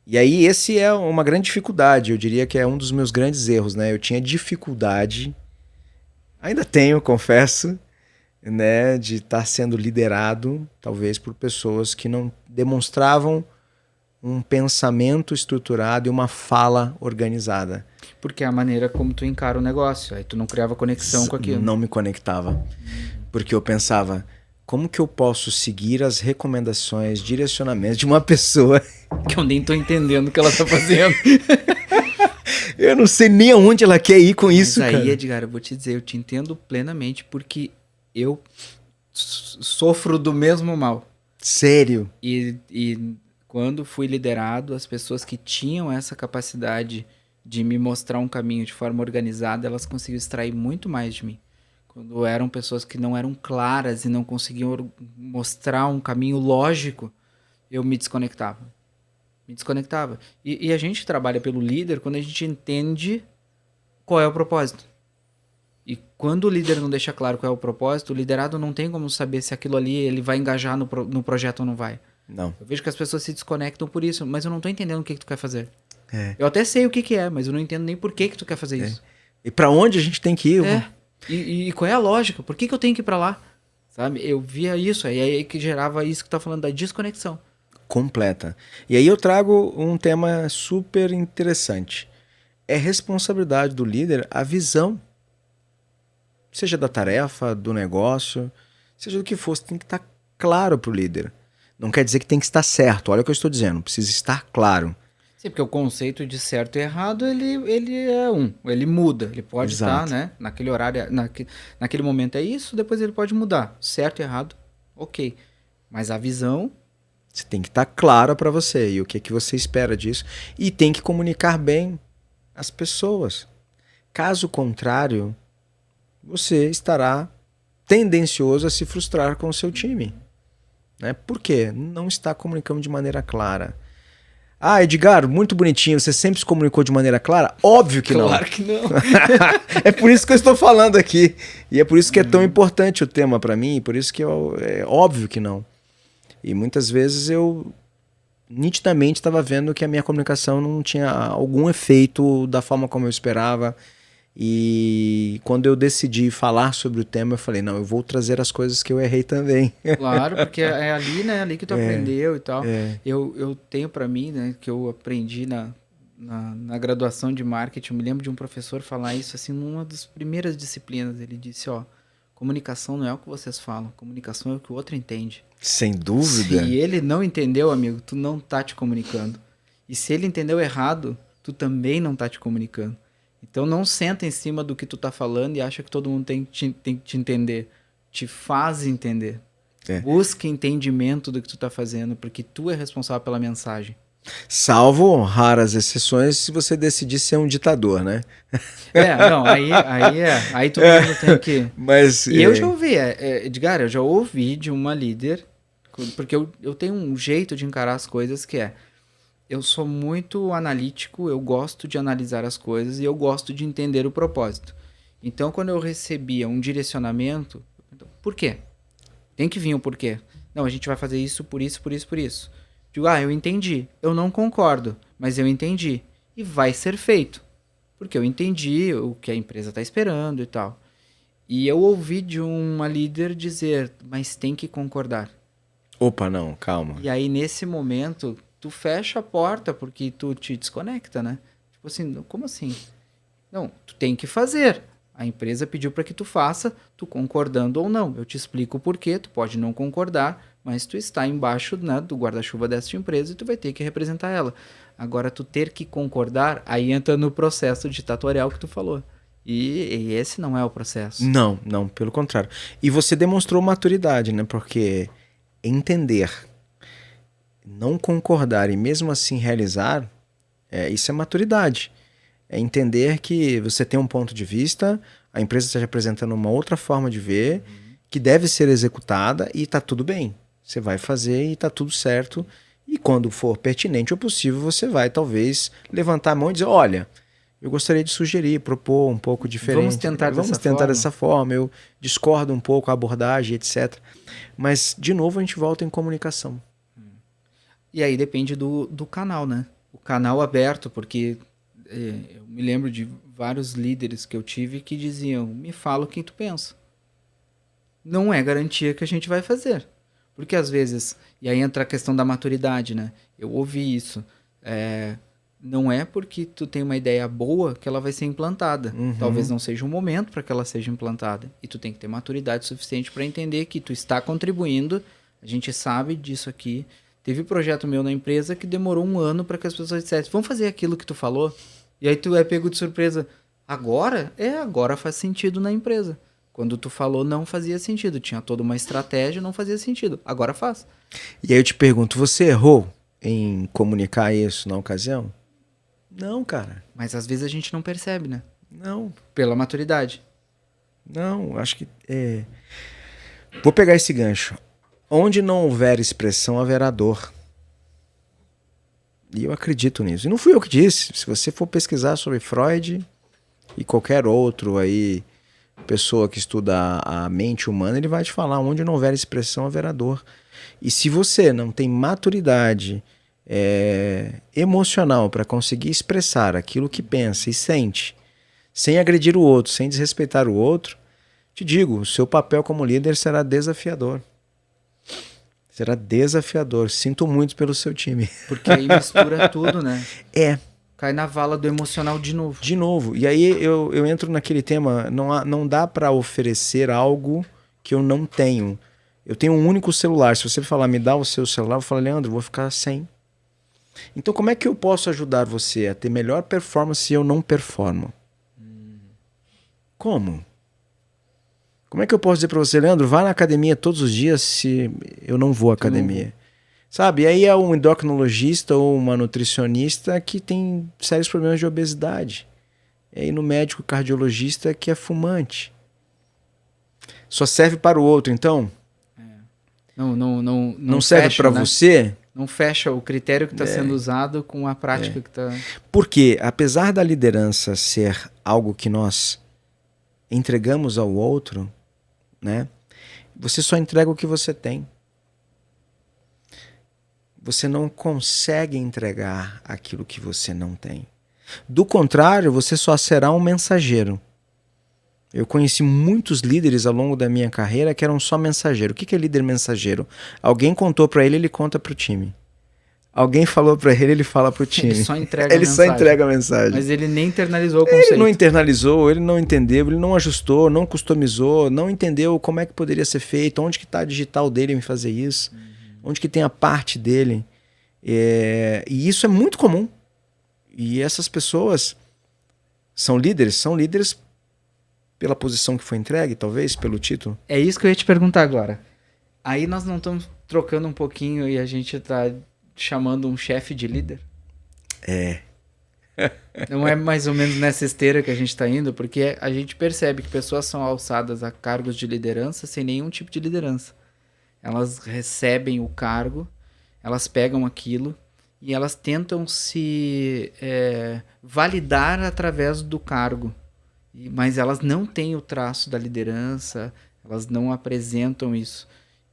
E aí esse é uma grande dificuldade, eu diria que é um dos meus grandes erros, né? Eu tinha dificuldade, ainda tenho, confesso, né, de estar sendo liderado, talvez por pessoas que não demonstravam um pensamento estruturado e uma fala organizada. Porque é a maneira como tu encara o negócio, aí tu não criava conexão com aquilo. Não me conectava, porque eu pensava... Como que eu posso seguir as recomendações, direcionamentos de uma pessoa... Que eu nem tô entendendo o que ela tá fazendo. Eu não sei nem aonde ela quer ir com isso, cara. Mas aí, Edgar, eu vou te dizer, eu te entendo plenamente porque eu sofro do mesmo mal. Sério? E quando fui liderado, as pessoas que tinham essa capacidade de me mostrar um caminho de forma organizada, elas conseguiam extrair muito mais de mim. Quando eram pessoas que não eram claras e não conseguiam mostrar um caminho lógico, eu me desconectava. E a gente trabalha pelo líder quando a gente entende qual é o propósito. E quando o líder não deixa claro qual é o propósito, o liderado não tem como saber se aquilo ali ele vai engajar no projeto ou não vai. Não. Eu vejo que as pessoas se desconectam por isso, mas eu não tô entendendo o que tu quer fazer. É. Eu até sei o que é, mas eu não entendo nem por que tu quer fazer isso. E pra onde a gente tem que ir? E qual é a lógica? Por que eu tenho que ir pra lá? Sabe? Eu via isso, aí que gerava isso que tá falando da desconexão. Completa. E aí eu trago um tema super interessante. É responsabilidade do líder a visão. Seja da tarefa, do negócio, seja do que for, tem que estar claro pro líder. Não quer dizer que tem que estar certo. Olha o que eu estou dizendo. Precisa estar claro. Sim, porque o conceito de certo e errado, ele ele muda. Ele pode estar, né? Naquele horário, naquele momento é isso, depois ele pode mudar. Certo e errado, ok. Mas a visão... Você tem que estar clara para você e o que você espera disso. E tem que comunicar bem as pessoas. Caso contrário, você estará tendencioso a se frustrar com o seu time. Né? Por quê? Não está comunicando de maneira clara. Ah, Edgar, muito bonitinho, você sempre se comunicou de maneira clara? Óbvio que não. Claro que não. É por isso que eu estou falando aqui. E é por isso que é tão importante o tema para mim, e por isso que é óbvio que não. E muitas vezes eu nitidamente estava vendo que a minha comunicação não tinha algum efeito da forma como eu esperava. E quando eu decidi falar sobre o tema, eu falei, não, eu vou trazer as coisas que eu errei também. Claro, porque é ali, né, ali que tu aprendeu e tal. Eu tenho para mim, né, que eu aprendi na graduação de marketing, eu me lembro de um professor falar isso assim, numa das primeiras disciplinas. Ele disse, comunicação não é o que vocês falam, comunicação é o que o outro entende. Sem dúvida. Se ele não entendeu, amigo, tu não tá te comunicando. E se ele entendeu errado, tu também não tá te comunicando. Então não senta em cima do que tu tá falando e acha que todo mundo tem que te entender. Te faz entender. Busca entendimento do que tu tá fazendo, porque tu é responsável pela mensagem. Salvo raras exceções se você decidir ser um ditador, né? Não, aí todo mundo tem que... Mas, e eu já ouvi, Edgar, eu já ouvi de uma líder, porque eu tenho um jeito de encarar as coisas que eu sou muito analítico, eu gosto de analisar as coisas e eu gosto de entender o propósito. Então, quando eu recebia um direcionamento, por quê? Tem que vir um porquê. Não, a gente vai fazer isso, por isso, por isso, por isso. Digo, eu entendi. Eu não concordo, mas eu entendi. E vai ser feito. Porque eu entendi o que a empresa está esperando e tal. E eu ouvi de uma líder dizer, mas tem que concordar. Opa, não, calma. E aí, nesse momento... tu fecha a porta porque tu te desconecta, né? Tipo assim, como assim? Não, tu tem que fazer. A empresa pediu para que tu faça, tu concordando ou não. Eu te explico o porquê, tu pode não concordar, mas tu está embaixo, né, do guarda-chuva dessa empresa e tu vai ter que representar ela. Agora, tu ter que concordar, aí entra no processo ditatorial que tu falou. E esse não é o processo. Não, pelo contrário. E você demonstrou maturidade, né? Porque entender, não concordar e mesmo assim realizar, isso é maturidade. É entender que você tem um ponto de vista, a empresa está te apresentando uma outra forma de ver, que deve ser executada e está tudo bem. Você vai fazer e está tudo certo. E quando for pertinente ou possível, você vai talvez levantar a mão e dizer, olha, eu gostaria de sugerir, propor um pouco diferente. Vamos tentar dessa forma. Eu discordo um pouco a abordagem, etc. Mas, de novo, a gente volta em comunicação. E aí depende do canal, né? O canal aberto, porque eu me lembro de vários líderes que eu tive que diziam, me fala o que tu pensa. Não é garantia que a gente vai fazer. Porque às vezes, e aí entra a questão da maturidade, né? Eu ouvi isso. Não é porque tu tem uma ideia boa que ela vai ser implantada. Talvez não seja o momento para que ela seja implantada. E tu tem que ter maturidade suficiente para entender que tu está contribuindo. A gente sabe disso aqui. Teve um projeto meu na empresa que demorou 1 ano para que as pessoas dissessem, vamos fazer aquilo que tu falou? E aí tu é pego de surpresa. Agora? Agora faz sentido na empresa. Quando tu falou, não fazia sentido. Tinha toda uma estratégia, não fazia sentido. Agora faz. E aí eu te pergunto, você errou em comunicar isso na ocasião? Não, cara. Mas às vezes a gente não percebe, né? Não. Pela maturidade. Não, acho que... Vou pegar esse gancho. Onde não houver expressão, haverá dor. E eu acredito nisso. E não fui eu que disse. Se você for pesquisar sobre Freud e qualquer outro aí... pessoa que estuda a mente humana, ele vai te falar, onde não houver expressão, haverá dor. E se você não tem maturidade emocional para conseguir expressar aquilo que pensa e sente, sem agredir o outro, sem desrespeitar o outro, te digo, o seu papel como líder será desafiador. Será desafiador. Sinto muito pelo seu time. Porque aí mistura tudo, né? Cai na vala do emocional de novo. De novo. E aí eu entro naquele tema, não dá para oferecer algo que eu não tenho. Eu tenho um único celular. Se você falar, me dá o seu celular, eu falo, Leandro, eu vou ficar sem. Então como é que eu posso ajudar você a ter melhor performance se eu não performo? Como? Como é que eu posso dizer para você, Leandro, vá na academia todos os dias se eu não vou à academia? Sabe? E aí é um endocrinologista ou uma nutricionista que tem sérios problemas de obesidade. E aí no médico cardiologista que é fumante. Só serve para o outro, então? Não serve para você? Não fecha o critério que está sendo usado com a prática que está... Porque, apesar da liderança ser algo que nós entregamos ao outro, né? Você só entrega o que você tem. Você não consegue entregar aquilo que você não tem. Do contrário, você só será um mensageiro. Eu conheci muitos líderes ao longo da minha carreira que eram só mensageiro. O que é líder mensageiro? Alguém contou para ele, ele conta para o time. Alguém falou para ele, ele fala para o time. Ele só entrega a mensagem. Mas ele nem internalizou o conceito. Ele não internalizou, ele não entendeu, ele não ajustou, não customizou, não entendeu como é que poderia ser feito, onde que está a digital dele em fazer isso, onde que tem a parte dele. E isso é muito comum. E essas pessoas são líderes pela posição que foi entregue, talvez, pelo título. É isso que eu ia te perguntar agora. Aí nós não estamos trocando um pouquinho e a gente está chamando um chefe de líder? Não é mais ou menos nessa esteira que a gente está indo? Porque a gente percebe que pessoas são alçadas a cargos de liderança sem nenhum tipo de liderança. Elas recebem o cargo, elas pegam aquilo e elas tentam se validar através do cargo. Mas elas não têm o traço da liderança, elas não apresentam isso.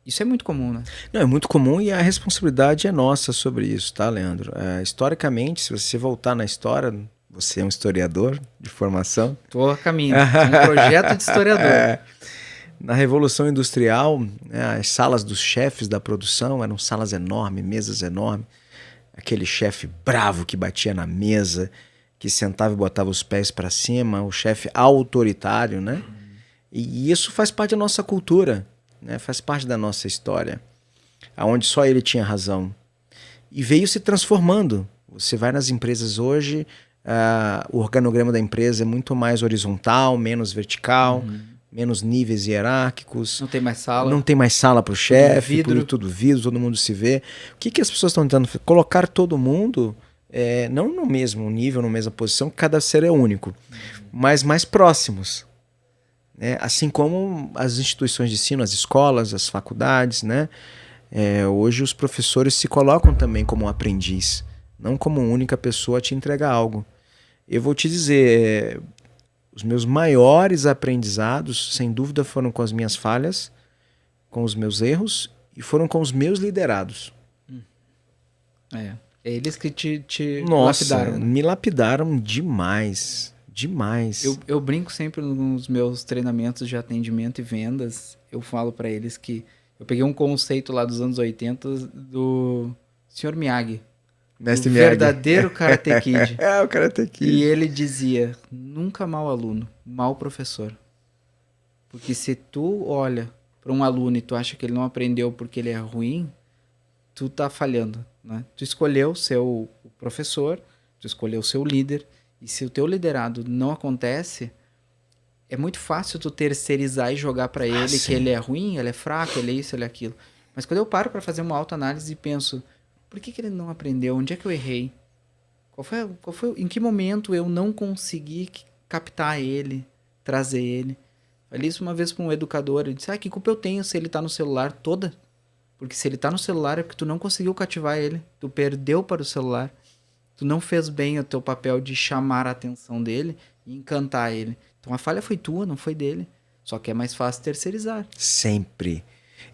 Isso é muito comum, né? Não, é muito comum e a responsabilidade é nossa sobre isso, tá, Leandro? Historicamente, se você voltar na história, você é um historiador de formação. Estou a caminho, sou um projeto de historiador. Na Revolução Industrial, né, as salas dos chefes da produção eram salas enormes, mesas enormes. Aquele chefe bravo que batia na mesa, que sentava e botava os pés para cima, o chefe autoritário, né? E isso faz parte da nossa cultura, né? Faz parte da nossa história, aonde só ele tinha razão. E veio se transformando. Você vai nas empresas hoje, O organograma da empresa é muito mais horizontal, menos vertical, menos níveis hierárquicos. Não tem mais sala. Não tem mais sala para o chefe, vidro. tudo vidro, todo mundo se vê. O que as pessoas estão tentando fazer? Colocar todo mundo, não no mesmo nível, na mesma posição, cada ser é único, mas mais próximos. Né? Assim como as instituições de ensino, as escolas, as faculdades, né? Hoje os professores se colocam também como um aprendiz, não como única pessoa a te entregar algo. Eu vou te dizer, os meus maiores aprendizados, sem dúvida, foram com as minhas falhas, com os meus erros e foram com os meus liderados. Eles que te Nossa, lapidaram. Né? Me lapidaram demais. Demais. Eu brinco sempre nos meus treinamentos de atendimento e vendas. Eu falo para eles que eu peguei um conceito lá dos anos 80 do Sr. Miyagi. Mestre o Miyagi. Verdadeiro Karate Kid. O Karate Kid. E ele dizia, nunca mau aluno, mau professor. Porque se tu olha para um aluno e tu acha que ele não aprendeu porque ele é ruim, tu tá falhando, né? Tu escolheu ser o professor, tu escolheu ser o líder, e se o teu liderado não acontece, é muito fácil tu terceirizar e jogar para ele que ele é ruim, ele é fraco, ele é isso, ele é aquilo. Mas quando eu paro para fazer uma autoanálise e penso, por que ele não aprendeu? Onde é que eu errei? Qual foi, em que momento eu não consegui captar ele, trazer ele? Falei isso uma vez para um educador, ele disse, que culpa eu tenho se ele tá no celular toda? Porque se ele tá no celular é porque tu não conseguiu cativar ele, tu perdeu para o celular, tu não fez bem o teu papel de chamar a atenção dele e encantar ele. Então a falha foi tua, não foi dele. Só que é mais fácil terceirizar. Sempre.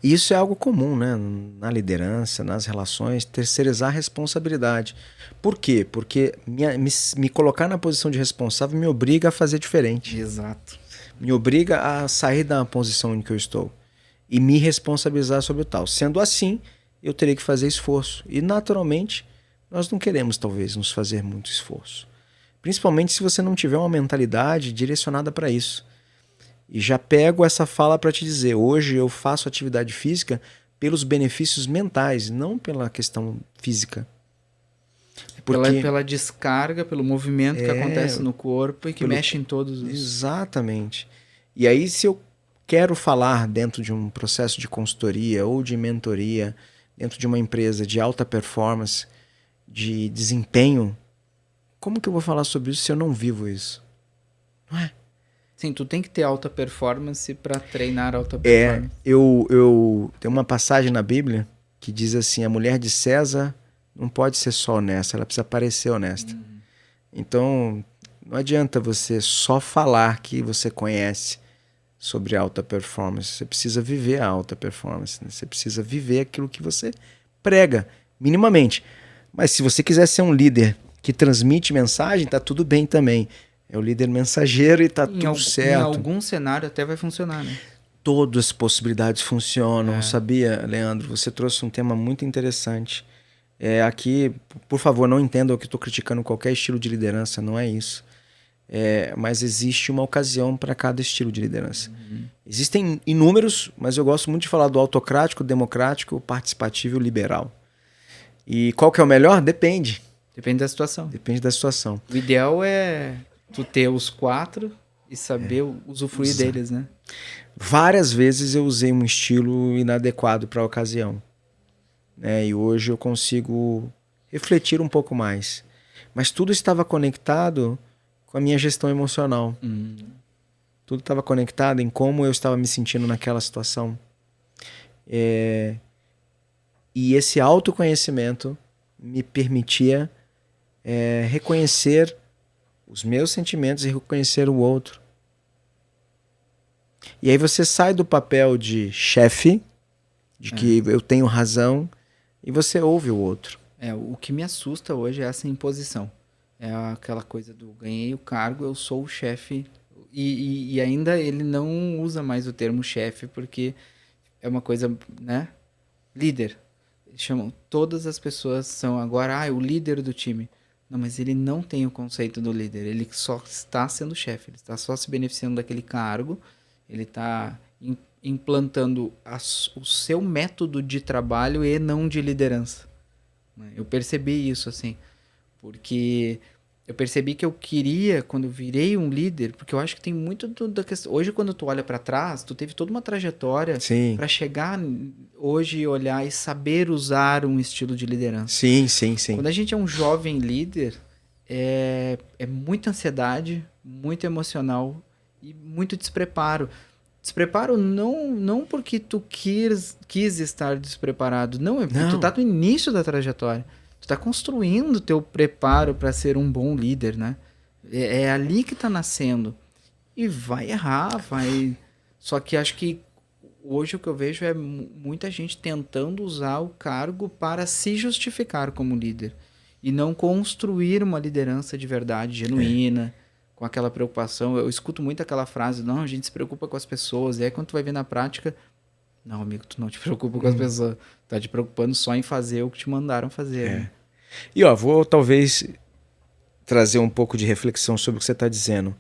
E isso é algo comum, né? Na liderança, nas relações, terceirizar a responsabilidade. Por quê? Porque me colocar na posição de responsável me obriga a fazer diferente. Exato. Me obriga a sair da posição em que eu estou e me responsabilizar sobre o tal. Sendo assim, eu terei que fazer esforço. E, naturalmente, nós não queremos, talvez, nos fazer muito esforço. Principalmente se você não tiver uma mentalidade direcionada para isso. E já pego essa fala para te dizer, hoje eu faço atividade física pelos benefícios mentais, não pela questão física. Pela descarga, pelo movimento que acontece no corpo e que mexe em todos os... Exatamente. E aí, se eu quero falar dentro de um processo de consultoria ou de mentoria, dentro de uma empresa de alta performance, de desempenho, como que eu vou falar sobre isso se eu não vivo isso? Não é? Sim, tu tem que ter alta performance para treinar alta performance. Eu tenho uma passagem na Bíblia que diz assim, a mulher de César não pode ser só honesta, ela precisa parecer honesta. Então, não adianta você só falar que você conhece sobre alta performance. Você precisa viver a alta performance. Né? Você precisa viver aquilo que você prega, minimamente. Mas se você quiser ser um líder que transmite mensagem, tá tudo bem também. É o líder mensageiro e tá tudo certo. Em algum cenário até vai funcionar, né? Todas as possibilidades funcionam, sabia, Leandro? Você trouxe um tema muito interessante. Aqui, por favor, não entenda que eu estou criticando qualquer estilo de liderança, não é isso. Mas existe uma ocasião para cada estilo de liderança. Existem inúmeros, mas eu gosto muito de falar do autocrático, democrático, participativo e liberal. E qual que é o melhor? Depende. Depende da situação. Depende da situação. O ideal é tu ter os 4 e saber usufruir deles, né? Várias vezes eu usei um estilo inadequado para a ocasião. E hoje eu consigo refletir um pouco mais. Mas tudo estava conectado com a minha gestão emocional. Tudo estava conectado em como eu estava me sentindo naquela situação. E esse autoconhecimento me permitia reconhecer os meus sentimentos e reconhecer o outro. E aí você sai do papel de chefe, de que eu tenho razão, e você ouve o outro. O que me assusta hoje é essa imposição. É aquela coisa do ganhei o cargo, eu sou o chefe. E ainda ele não usa mais o termo chefe, porque é uma coisa, né? Líder. Chamam, todas as pessoas são agora, o líder do time. Não, mas ele não tem o conceito do líder. Ele só está sendo chefe. Ele está só se beneficiando daquele cargo. Ele está implantando o seu método de trabalho e não de liderança. Eu percebi isso, assim. Porque Eu percebi que eu queria, quando eu virei um líder, porque eu acho que tem muito da questão. Hoje, quando tu olha para trás, tu teve toda uma trajetória Sim. para chegar hoje e olhar e saber usar um estilo de liderança. Sim, sim, sim. Quando a gente é um jovem líder, é muita ansiedade, muito emocional e muito despreparo. Despreparo não porque tu quis estar despreparado, não, é porque tu tá no início da trajetória. Tu tá construindo teu preparo para ser um bom líder, né? É ali que tá nascendo. E vai errar, vai... Só que acho que hoje o que eu vejo é muita gente tentando usar o cargo para se justificar como líder. E não construir uma liderança de verdade, genuína, com aquela preocupação. Eu escuto muito aquela frase, não, a gente se preocupa com as pessoas. E aí quando tu vai ver na prática, não, amigo, tu não te preocupa com as pessoas. Tá te preocupando só em fazer o que te mandaram fazer. Né? E ó, vou talvez trazer um pouco de reflexão sobre o que você está dizendo.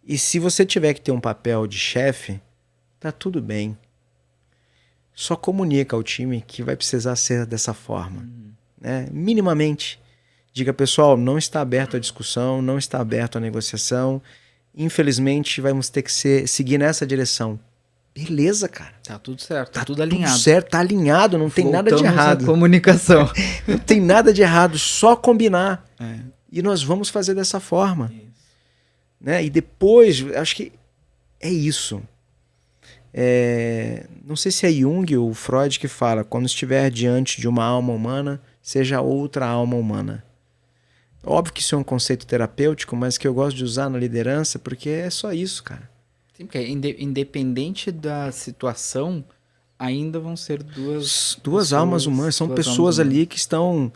E se você tiver que ter um papel de chefe, tá tudo bem. Só comunica ao time que vai precisar ser dessa forma. Né? Minimamente. Diga, pessoal, não está aberto a discussão, não está aberto a negociação. Infelizmente, vamos ter que seguir nessa direção. Beleza, cara. Tá tudo certo, tá tudo alinhado. Tudo certo, tá alinhado, não tem nada de errado. Comunicação. Não tem nada de errado, só combinar. E nós vamos fazer dessa forma. Né? E depois, acho que é isso. Não sei se é Jung ou Freud que fala, quando estiver diante de uma alma humana, seja outra alma humana. Óbvio que isso é um conceito terapêutico, mas que eu gosto de usar na liderança, porque é só isso, cara. Sim, porque independente da situação, ainda vão ser duas almas humanas. São pessoas ali que estão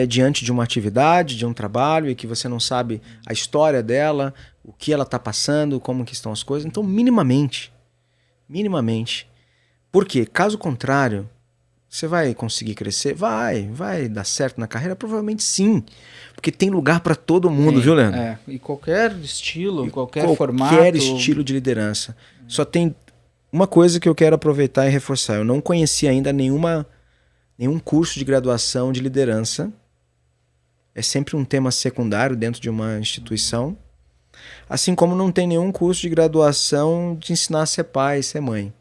diante de uma atividade, de um trabalho, e que você não sabe a história dela, o que ela está passando, como que estão as coisas. Então, minimamente. Por quê? Caso contrário, você vai conseguir crescer? Vai dar certo na carreira? Provavelmente sim. Porque tem lugar para todo mundo, viu, Leandro? E qualquer estilo, qualquer formato. Qualquer estilo de liderança. Só tem uma coisa que eu quero aproveitar e reforçar. Eu não conheci ainda nenhum curso de graduação de liderança. É sempre um tema secundário dentro de uma instituição. Assim como não tem nenhum curso de graduação de ensinar a ser pai e ser mãe.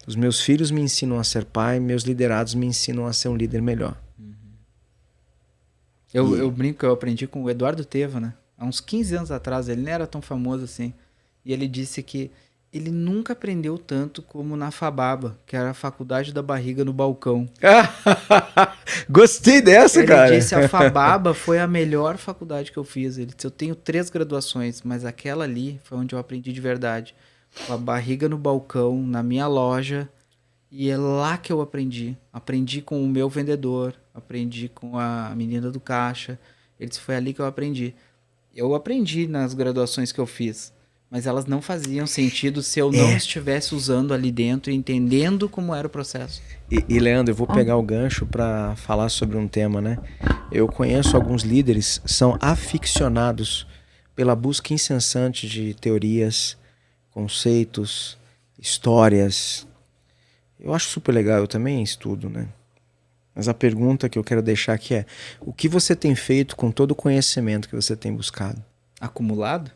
Os meus filhos me ensinam a ser pai, meus liderados me ensinam a ser um líder melhor. Eu brinco que eu aprendi com o Eduardo Teva, né? Há uns 15 anos atrás, ele nem era tão famoso assim. E ele disse que ele nunca aprendeu tanto como na FABABA, que era a faculdade da barriga no balcão. Gostei dessa, cara. Ele disse, a FABABA foi a melhor faculdade que eu fiz. Ele disse, eu tenho 3 graduações, mas aquela ali foi onde eu aprendi de verdade. Com a barriga no balcão, na minha loja, e é lá que eu aprendi. Aprendi com o meu vendedor, aprendi com a menina do caixa. Ele disse, foi ali que eu aprendi. Eu aprendi nas graduações que eu fiz, mas elas não faziam sentido se eu não estivesse usando ali dentro e entendendo como era o processo. E Leandro, eu vou pegar o gancho para falar sobre um tema, né? Eu conheço alguns líderes que são aficionados pela busca incessante de teorias, conceitos, histórias. Eu acho super legal, eu também estudo, né? Mas a pergunta que eu quero deixar aqui é: o que você tem feito com todo o conhecimento que você tem buscado? Acumulado?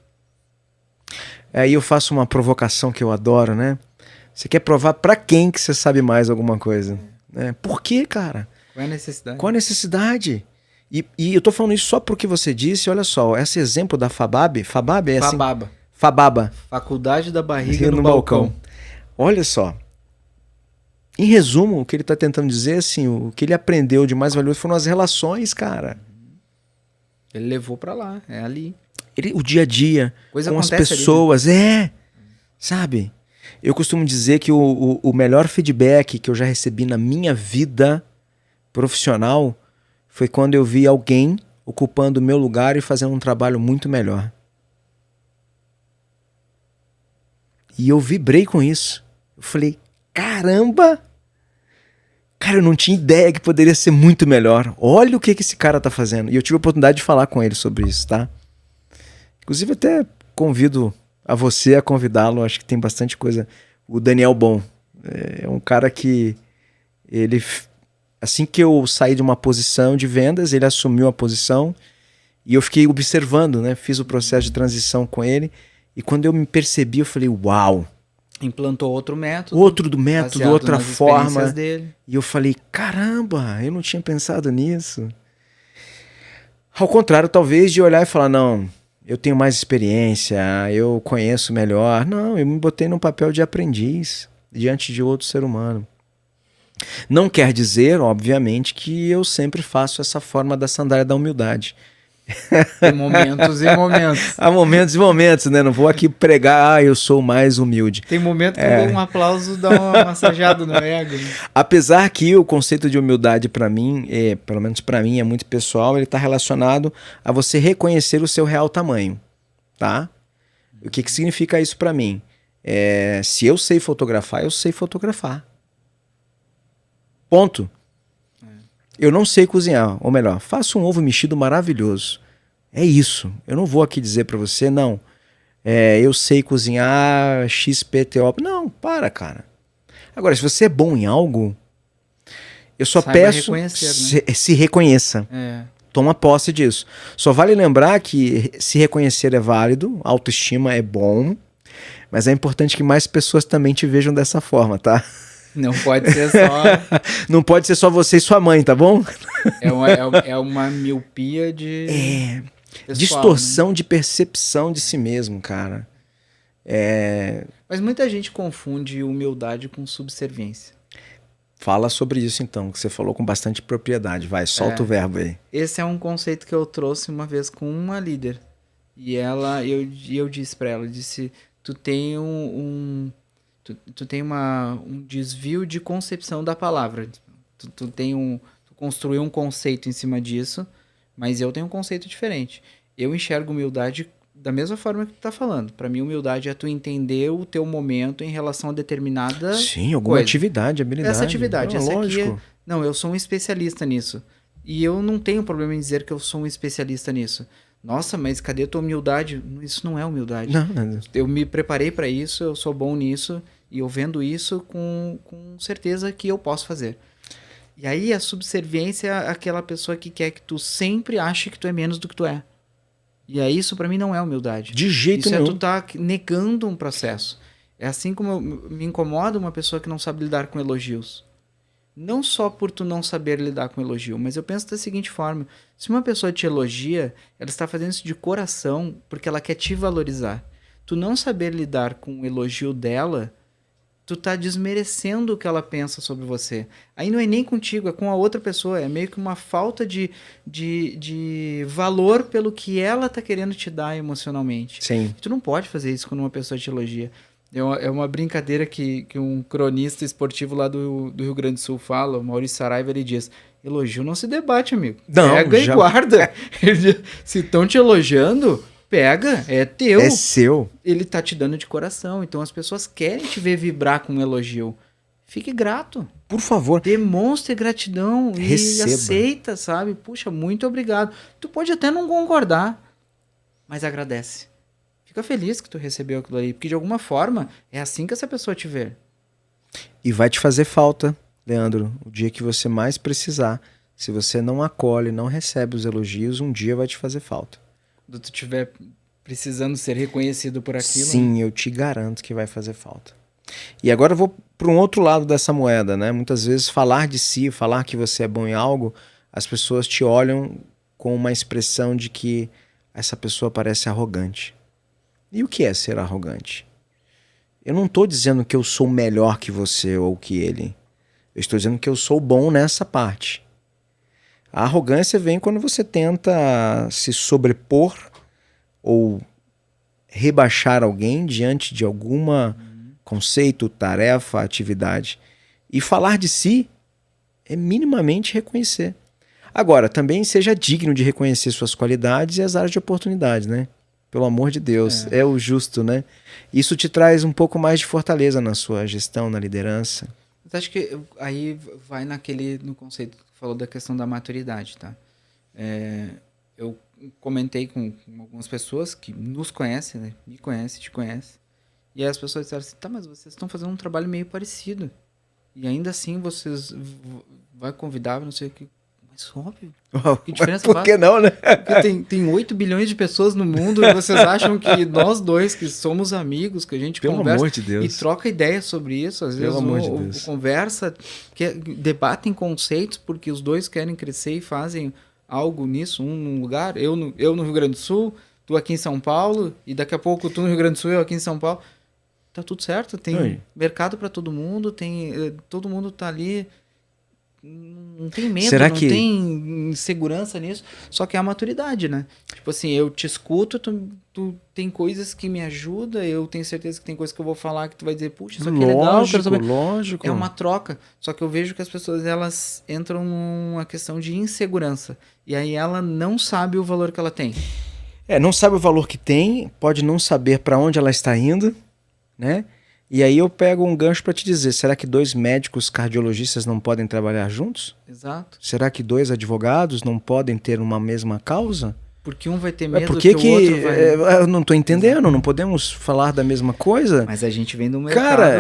Aí eu faço uma provocação que eu adoro, né? Você quer provar pra quem que você sabe mais alguma coisa? Né? Por quê, cara? Qual é a necessidade? Qual a necessidade? E eu tô falando isso só porque você disse, olha só, esse exemplo da FABAB é assim... FABABA. Faculdade da barriga no balcão. Olha só. Em resumo, o que ele está tentando dizer, assim, o que ele aprendeu de mais valioso foram as relações, cara. Ele levou para lá, é ali. O dia a dia, coisa com as pessoas, ali, né? Sabe? Eu costumo dizer que o melhor feedback que eu já recebi na minha vida profissional foi quando eu vi alguém ocupando o meu lugar e fazendo um trabalho muito melhor. E eu vibrei com isso. Eu falei, caramba! Cara, eu não tinha ideia que poderia ser muito melhor. Olha o que esse cara tá fazendo. E eu tive a oportunidade de falar com ele sobre isso, tá? Inclusive, até convido a você a convidá-lo. Acho que tem bastante coisa. O Daniel Bom. É um cara que... ele, assim que eu saí de uma posição de vendas, ele assumiu a posição. E eu fiquei observando, né? Fiz o processo de transição com ele. E quando eu me percebi, eu falei, uau! Implantou outro método. Outro do método, baseado outra nas forma. experiências dele. E eu falei, caramba, eu não tinha pensado nisso. Ao contrário, talvez, de olhar e falar, não, eu tenho mais experiência, eu conheço melhor. Não, eu me botei num papel de aprendiz diante de outro ser humano. Não quer dizer, obviamente, que eu sempre faço essa forma da sandália da humildade. Tem momentos e momentos. Há momentos e momentos, né? Não vou aqui pregar, eu sou mais humilde. Tem momento que um aplauso dá uma massageada no ego. Né? Apesar que o conceito de humildade para mim, pelo menos para mim, é muito pessoal, ele está relacionado a você reconhecer o seu real tamanho, tá? O que significa isso para mim? Se eu sei fotografar, eu sei fotografar. Ponto. Eu não sei cozinhar, ou melhor, faço um ovo mexido maravilhoso. É isso. Eu não vou aqui dizer para você, não. Eu sei cozinhar XPTO. Não, para, cara. Agora, se você é bom em algo, eu só peço se reconheça. Toma posse disso. Só vale lembrar que se reconhecer é válido, autoestima é bom, mas é importante que mais pessoas também te vejam dessa forma, tá? Não pode ser só... Não pode ser só você e sua mãe, tá bom? É uma miopia de... pessoal, distorção, né? De percepção de si mesmo, cara. Mas muita gente confunde humildade com subserviência. Fala sobre isso então, que você falou com bastante propriedade. Vai, solta o verbo aí. Esse é um conceito que eu trouxe uma vez com uma líder. E eu disse pra ela, tu tem tu tem um desvio de concepção da palavra. Tu construiu um conceito em cima disso, mas eu tenho um conceito diferente. Eu enxergo humildade da mesma forma que tu tá falando. Pra mim, humildade é tu entender o teu momento em relação a determinada alguma coisa. Atividade, habilidade. Essa atividade, essa lógico. aqui não, eu sou um especialista nisso. E eu não tenho problema em dizer que eu sou um especialista nisso. Nossa, mas cadê a tua humildade? Isso não é humildade. Não. Eu me preparei pra isso, eu sou bom nisso, e eu vendo isso com certeza que eu posso fazer. E aí a subserviência é aquela pessoa que quer que tu sempre ache que tu é menos do que tu é. E aí isso pra mim não é humildade. De jeito nenhum. Isso tu tá negando um processo. É assim como me incomoda uma pessoa que não sabe lidar com elogios. Não só por tu não saber lidar com elogio, mas eu penso da seguinte forma. Se uma pessoa te elogia, ela está fazendo isso de coração porque ela quer te valorizar. Tu não saber lidar com o elogio dela, tu tá desmerecendo o que ela pensa sobre você. Aí não é nem contigo, é com a outra pessoa. É meio que uma falta de valor pelo que ela tá querendo te dar emocionalmente. Sim. Tu não pode fazer isso quando uma pessoa te elogia. É uma brincadeira que um cronista esportivo lá do Rio Grande do Sul fala, o Maurício Saraiva, ele diz: elogio não se debate, amigo. Não, pega e guarda. Se estão te elogiando, pega, é teu. É seu. Ele tá te dando de coração. Então as pessoas querem te ver vibrar com um elogio. Fique grato. Por favor. Demonstre gratidão Receba. E aceita, sabe? Puxa, muito obrigado. Tu pode até não concordar, mas agradece. Fica feliz que tu recebeu aquilo ali, porque de alguma forma é assim que essa pessoa te vê. E vai te fazer falta, Leandro, o dia que você mais precisar. Se você não acolhe, não recebe os elogios, um dia vai te fazer falta. Quando tu estiver precisando ser reconhecido por aquilo. Sim, né? Eu te garanto que vai fazer falta. E agora eu vou para um outro lado dessa moeda, né? Muitas vezes falar de si, falar que você é bom em algo, as pessoas te olham com uma expressão de que essa pessoa parece arrogante. E o que é ser arrogante? Eu não estou dizendo que eu sou melhor que você ou que ele. Eu estou dizendo que eu sou bom nessa parte. A arrogância vem quando você tenta se sobrepor ou rebaixar alguém diante de alguma conceito, tarefa, atividade. E falar de si é minimamente reconhecer. Agora, também seja digno de reconhecer suas qualidades e as áreas de oportunidade, né? Pelo amor de Deus, é o justo, né? Isso te traz um pouco mais de fortaleza na sua gestão, na liderança. Eu acho que aí vai no conceito que falou da questão da maturidade, tá? Eu comentei com algumas pessoas que nos conhecem, né? Me conhecem, te conhecem. E aí as pessoas disseram assim, tá, mas vocês estão fazendo um trabalho meio parecido. E ainda assim vocês vai convidar, não sei o que. Mas óbvio. Uau, Que diferença por faz? que não, né? Porque tem 8 bilhões de pessoas no mundo e vocês acham que nós dois, que somos amigos, que a gente Pelo conversa amor de Deus. e troca ideias sobre isso, às Pelo vezes amor de Deus. conversa, debatem conceitos porque os dois querem crescer e fazem algo nisso, um num lugar, eu no Rio Grande do Sul, tu aqui em São Paulo, e daqui a pouco tu no Rio Grande do Sul, eu aqui em São Paulo. Tá tudo certo, tem Oi. mercado para todo mundo, todo mundo tá ali, não tem medo, Será não que- tem insegurança nisso, só que é a maturidade, né? Tipo assim, eu te escuto, tu tem coisas que me ajudam, eu tenho certeza que tem coisas que eu vou falar que tu vai dizer, puxa, isso aqui é legal, eu quero saber. Lógico. É uma troca, só que eu vejo que as pessoas, elas entram numa questão de insegurança, e aí ela não sabe o valor que ela tem. Não sabe o valor que tem, pode não saber para onde ela está indo, né? E aí eu pego um gancho para te dizer, será que 2 médicos cardiologistas não podem trabalhar juntos? Exato. Será que 2 advogados não podem ter uma mesma causa? Porque um vai ter medo Por que que o outro vai... eu não estou entendendo, não podemos falar da mesma coisa? Mas a gente vem de um mercado... Cara,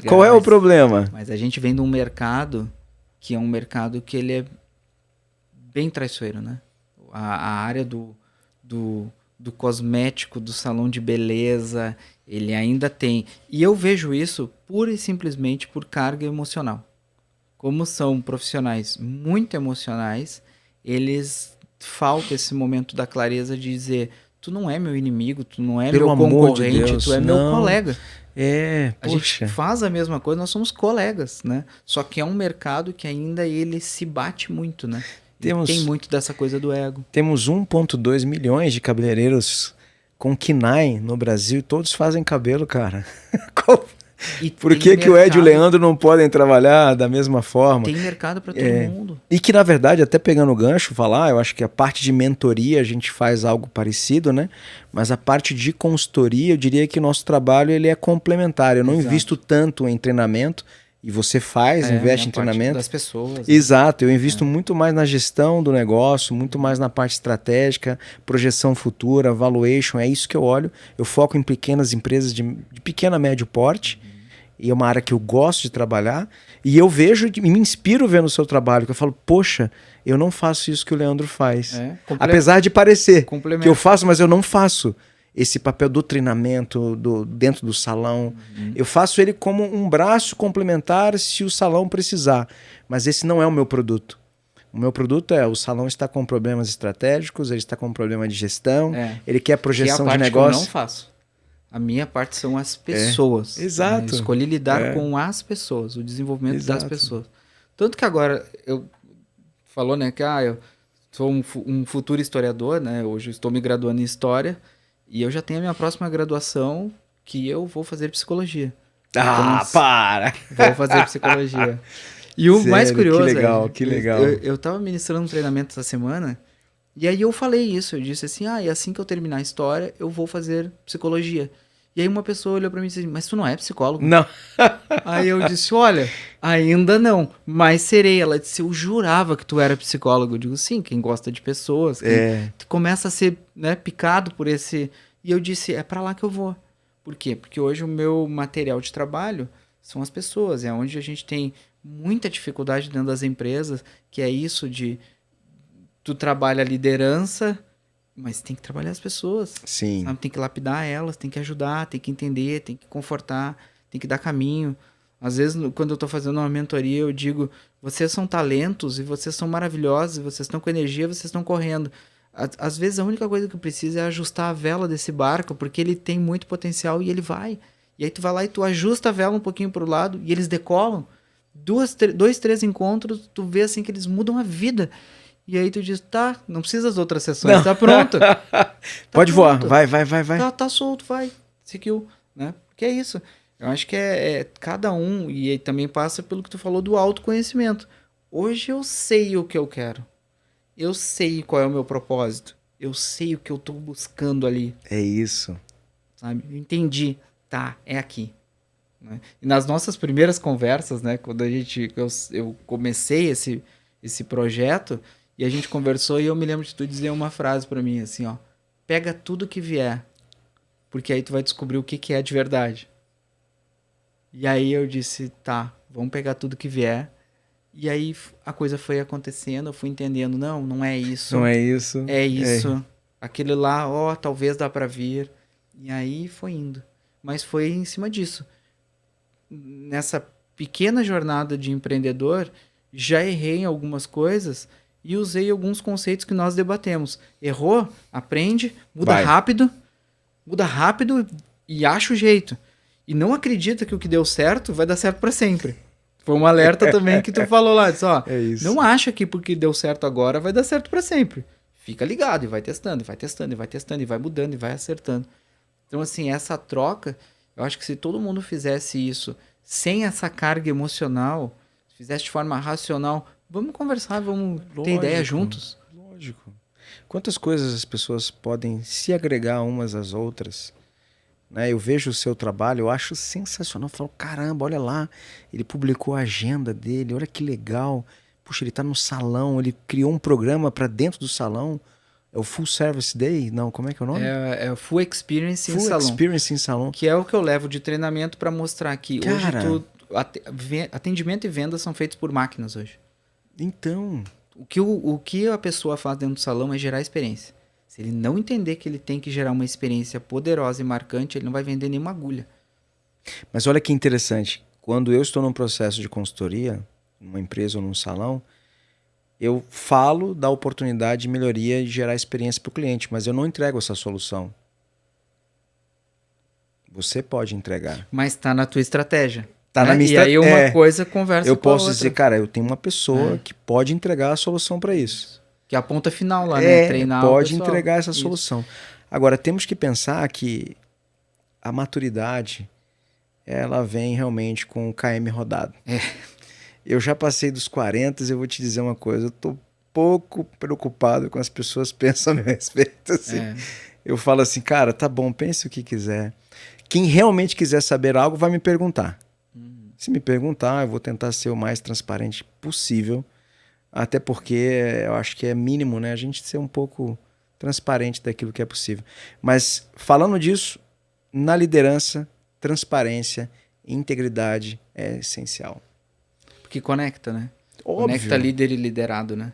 qual é o problema? Mas a gente vem de um mercado que é um mercado que ele é bem traiçoeiro, né? A área do cosmético, do salão de beleza, ele ainda tem. E eu vejo isso pura e simplesmente por carga emocional. Como são profissionais muito emocionais, eles falta esse momento da clareza de dizer, tu não é meu inimigo, tu não é Pelo meu amor de concorrente, Deus, tu é meu não. colega. A gente Poxa. faz a mesma coisa, nós somos colegas, né? Só que é um mercado que ainda ele se bate muito, né? E tem muito dessa coisa do ego. Temos 1,2 milhões de cabeleireiros com KINAI no Brasil e todos fazem cabelo, cara. E Por tem que o Ed e o mercado- Leandro não podem trabalhar da mesma forma? Tem mercado para todo mundo. E que, na verdade, até pegando o gancho, falar, eu acho que a parte de mentoria a gente faz algo parecido, né? Mas a parte de consultoria, eu diria que o nosso trabalho ele é complementar. Eu não Exato. invisto tanto em treinamento, e você faz, investe em a parte treinamento. das pessoas. Exato, eu invisto muito mais na gestão do negócio, muito mais na parte estratégica, projeção futura, valuation, é isso que eu olho. Eu foco em pequenas empresas de pequeno a médio porte, e é uma área que eu gosto de trabalhar, e eu vejo e me inspiro vendo o seu trabalho, que eu falo, poxa, eu não faço isso que o Leandro faz. Apesar de parecer que eu faço, mas eu não faço esse papel do treinamento dentro do salão. Eu faço ele como um braço complementar se o salão precisar, mas esse não é o meu produto. O meu produto o salão está com problemas estratégicos, ele está com problema de gestão, ele quer projeção de negócio. Que eu não faço. A minha parte são as pessoas. Exato. Eu escolhi lidar com as pessoas, o desenvolvimento das pessoas. Tanto que agora, falou, né, que eu sou um futuro historiador, né, hoje eu estou me graduando em História, e eu já tenho a minha próxima graduação, que eu vou fazer Psicologia. Para! Vou fazer Psicologia. E o mais curioso que legal. Eu tava ministrando um treinamento essa semana, e aí eu falei isso, eu disse assim, e assim que eu terminar a História, eu vou fazer Psicologia. E aí uma pessoa olhou pra mim e disse, mas tu não é psicólogo? Não. Aí eu disse, olha, ainda não, mas serei. Ela disse, eu jurava que tu era psicólogo. Eu digo, sim, quem gosta de pessoas, quem começa a ser, né, picado por esse... E eu disse, é pra lá que eu vou. Por quê? Porque hoje o meu material de trabalho são as pessoas, é onde a gente tem muita dificuldade dentro das empresas, que é isso de... Tu trabalha a liderança... Mas tem que trabalhar as pessoas. Sim. Sabe? Tem que lapidar elas, tem que ajudar, tem que entender, tem que confortar, tem que dar caminho. Às vezes, quando eu tô fazendo uma mentoria, eu digo, vocês são talentos e vocês são maravilhosos, e vocês estão com energia, vocês estão correndo. Às vezes, a única coisa que precisa é ajustar a vela desse barco, porque ele tem muito potencial e ele vai. E aí tu vai lá e tu ajusta a vela um pouquinho pro lado e eles decolam. 2, 3 encontros, tu vê assim que eles mudam a vida. E aí tu diz, tá, não precisa das outras sessões, tá pronto. Pode voar, vai. Tá solto, vai, seguiu, né? Porque é isso. Eu acho que é cada um, e aí também passa pelo que tu falou do autoconhecimento. Hoje eu sei o que eu quero. Eu sei qual é o meu propósito. Eu sei o que eu tô buscando ali. É isso. Sabe? Eu entendi. Tá, é aqui. Né? E nas nossas primeiras conversas, né? Quando eu comecei esse projeto... E a gente conversou e eu me lembro de tu dizer uma frase pra mim, assim, ó. Pega tudo que vier, porque aí tu vai descobrir o que é de verdade. E aí eu disse, tá, vamos pegar tudo que vier E aí a coisa foi acontecendo, eu fui entendendo, não é isso. Não é isso. É isso. Aquele lá, talvez dá pra vir. E aí foi indo. Mas foi em cima disso. Nessa pequena jornada de empreendedor, já errei em algumas coisas e usei alguns conceitos que nós debatemos. Errou, aprende, muda rápido e acha o jeito. E não acredita que o que deu certo vai dar certo pra sempre. Foi um alerta também que tu falou lá. Disse, não acha que porque deu certo agora vai dar certo pra sempre. Fica ligado e vai testando, e vai testando, e vai testando, e vai mudando, e vai acertando. Então, assim, essa troca, eu acho que se todo mundo fizesse isso sem essa carga emocional, se fizesse de forma racional, vamos conversar, vamos ter ideia juntos. Lógico. Quantas coisas as pessoas podem se agregar umas às outras, né? Eu vejo o seu trabalho, eu acho sensacional. Eu falo, caramba, olha lá, ele publicou a agenda dele, olha que legal. Puxa, ele está no salão, ele criou um programa para dentro do salão. É o Full Service Day? Não, como é que é o nome? É o Full Experience em Full Salão. Experience em Salão. Que é o que eu levo de treinamento para mostrar que hoje atendimento e venda são feitos por máquinas hoje. Então... O que a pessoa faz dentro do salão é gerar experiência. Se ele não entender que ele tem que gerar uma experiência poderosa e marcante, ele não vai vender nenhuma agulha. Mas olha que interessante. Quando eu estou num processo de consultoria, numa empresa ou num salão, eu falo da oportunidade de melhoria e gerar experiência para o cliente, mas eu não entrego essa solução. Você pode entregar. Mas está na tua estratégia. Tá na minha estratégia. E aí uma coisa conversa eu com a posso outra. dizer, cara, eu tenho uma pessoa que pode entregar a solução para isso. Que é a ponta final lá, né? Treinar pode o pessoal. entregar essa solução. Agora, temos que pensar que a maturidade, ela vem realmente com o KM rodado. Eu já passei dos 40 e eu vou te dizer uma coisa, eu tô pouco preocupado com as pessoas pensam a meu respeito. Assim. Eu falo assim, cara, tá bom, pense o que quiser. Quem realmente quiser saber algo vai me perguntar. Se me perguntar, eu vou tentar ser o mais transparente possível, até porque eu acho que é mínimo, né, a gente ser um pouco transparente daquilo que é possível. Mas falando disso, na liderança, transparência e integridade é essencial. Porque conecta, né? Óbvio. Conecta líder e liderado, né?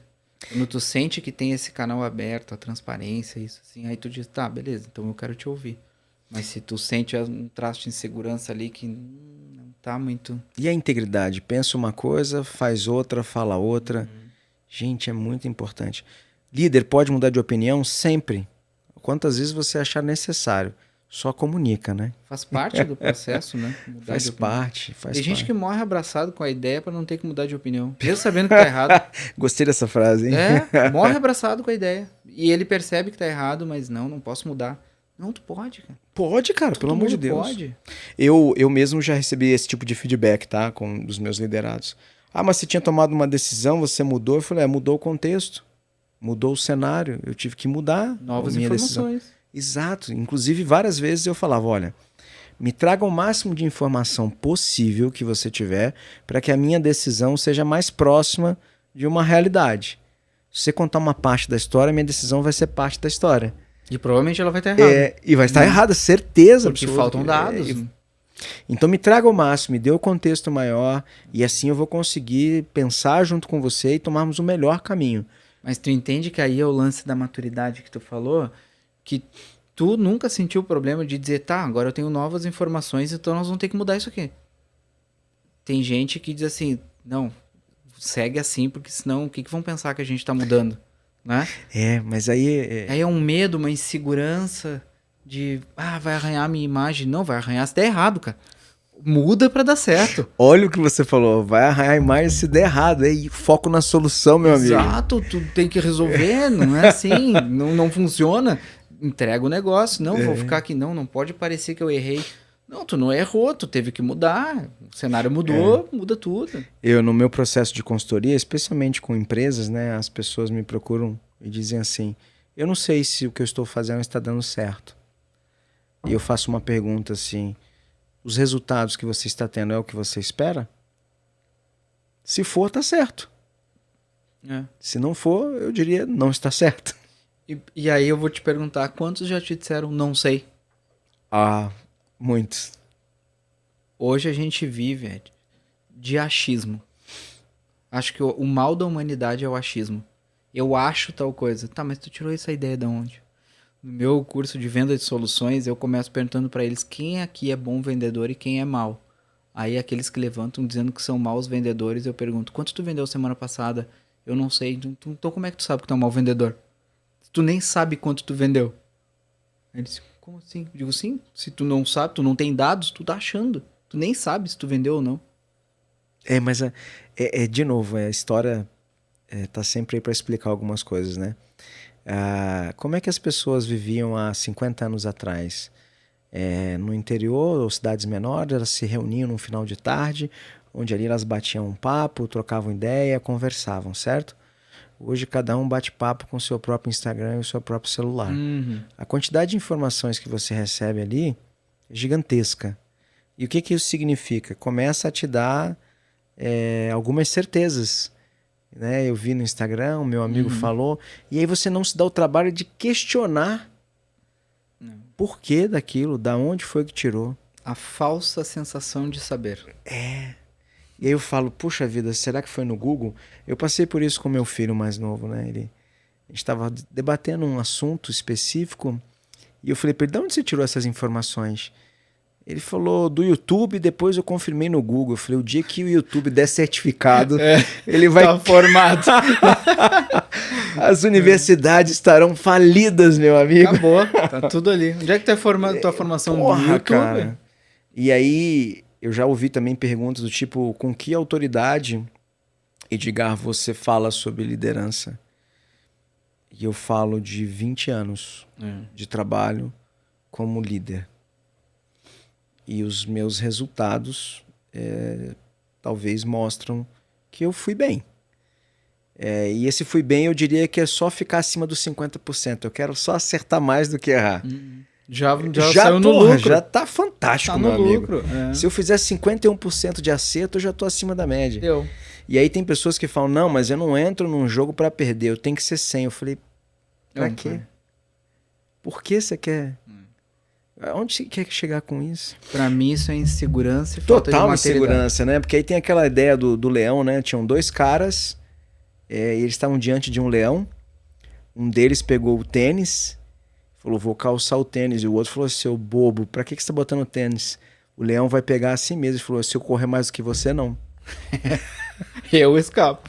Quando tu sente que tem esse canal aberto, a transparência, isso assim, aí tu diz, tá, beleza, então eu quero te ouvir. Mas se tu sente um traço de insegurança ali que não tá muito... E a integridade? Pensa uma coisa, faz outra, fala outra. Gente, é muito importante. Líder pode mudar de opinião sempre. Quantas vezes você achar necessário. Só comunica, né? Faz parte do processo, né? Mudar faz parte. Tem gente que morre abraçado com a ideia para não ter que mudar de opinião. Mesmo sabendo que tá errado. Gostei dessa frase, hein? Morre abraçado com a ideia. E ele percebe que tá errado, mas não posso mudar. Não, tu pode, cara. Pode, cara, pelo amor de Deus. Pode. Eu mesmo já recebi esse tipo de feedback, tá? Dos meus liderados. Ah, mas você tinha tomado uma decisão, você mudou. Eu falei, mudou o contexto. Mudou o cenário. Eu tive que mudar novas a minha informações. Decisão. Exato. Inclusive, várias vezes eu falava, olha, me traga o máximo de informação possível que você tiver para que a minha decisão seja mais próxima de uma realidade. Se você contar uma parte da história, minha decisão vai ser parte da história. E provavelmente ela vai estar errada. E vai estar errada, certeza. Porque faltam dados. Então me traga o máximo, me dê o contexto maior e assim eu vou conseguir pensar junto com você e tomarmos o melhor caminho. Mas tu entende que aí é o lance da maturidade que tu falou, que tu nunca sentiu o problema de dizer, tá, agora eu tenho novas informações, então nós vamos ter que mudar isso aqui. Tem gente que diz assim, não, segue assim, porque senão o que vão pensar que a gente tá mudando, né? Mas aí... Aí é um medo, uma insegurança de, vai arranhar a minha imagem. Não, vai arranhar se der errado, cara. Muda pra dar certo. Olha o que você falou, vai arranhar a imagem se der errado. Aí foco na solução, meu amigo. Exato, tu tem que resolver, não é assim, não funciona. Entrega o negócio, não, vou ficar aqui, não pode parecer que eu errei. Não, tu não errou, tu teve que mudar, o cenário mudou, muda tudo. Eu, no meu processo de consultoria, especialmente com empresas, né, as pessoas me procuram e dizem assim, eu não sei se o que eu estou fazendo está dando certo. E eu faço uma pergunta assim, os resultados que você está tendo é o que você espera? Se for, tá certo. Se não for, eu diria, não está certo. E aí eu vou te perguntar, quantos já te disseram não sei? Muitos. Hoje a gente vive de achismo. Acho que o mal da humanidade é o achismo. Eu acho tal coisa. Tá, mas tu tirou essa ideia de onde? No meu curso de venda de soluções, eu começo perguntando pra eles quem aqui é bom vendedor e quem é mal. Aí aqueles que levantam dizendo que são maus vendedores, eu pergunto, quanto tu vendeu semana passada? Eu não sei. Então como é que tu sabe que tu é um mau vendedor? Tu nem sabe quanto tu vendeu. Aí eles, como assim? Eu digo, sim, se tu não sabe, tu não tem dados, tu tá achando. Tu nem sabe se tu vendeu ou não. Mas de novo, a história tá sempre aí para explicar algumas coisas, né? Como é que as pessoas viviam há 50 anos atrás? No interior ou cidades menores, elas se reuniam no final de tarde, onde ali elas batiam um papo, trocavam ideia, conversavam, certo? Hoje cada um bate papo com o seu próprio Instagram e o seu próprio celular. Uhum. A quantidade de informações que você recebe ali é gigantesca. E o que isso significa? Começa a te dar algumas certezas. Né? Eu vi no Instagram, o meu amigo falou, e aí você não se dá o trabalho de questionar por que daquilo, da onde foi que tirou. A falsa sensação de saber. E aí eu falo, puxa vida, será que foi no Google? Eu passei por isso com meu filho mais novo, né? A gente estava debatendo um assunto específico e eu falei para ele, de onde você tirou essas informações? Ele falou do YouTube, depois eu confirmei no Google. Eu falei, o dia que o YouTube der certificado, ele vai... Tá formado. As universidades estarão falidas, meu amigo. Acabou, tá tudo ali. Onde é que tá tua formação no YouTube? Cara. E aí, eu já ouvi também perguntas do tipo, com que autoridade, Edgar, você fala sobre liderança? E eu falo de 20 anos de trabalho como líder. E os meus resultados talvez mostram que eu fui bem. E esse fui bem, eu diria que é só ficar acima dos 50%. Eu quero só acertar mais do que errar. Já saiu no lucro. Já tá fantástico, tá meu no amigo. Lucro. Se eu fizer 51% de acerto, eu já tô acima da média. Deu. E aí tem pessoas que falam, não, mas eu não entro num jogo para perder, eu tenho que ser 100. Eu falei, pra quê? Por que você quer... Onde você quer chegar com isso? Pra mim isso é insegurança e falta de Total maturidade. insegurança, né? Porque aí tem aquela ideia do leão, né? Tinham dois caras, e eles estavam diante de um leão. Um deles pegou o tênis, falou, vou calçar o tênis. E o outro falou, seu bobo, pra que você tá botando tênis? O leão vai pegar assim mesmo. Ele falou, se eu correr mais do que você, não. Eu escapo.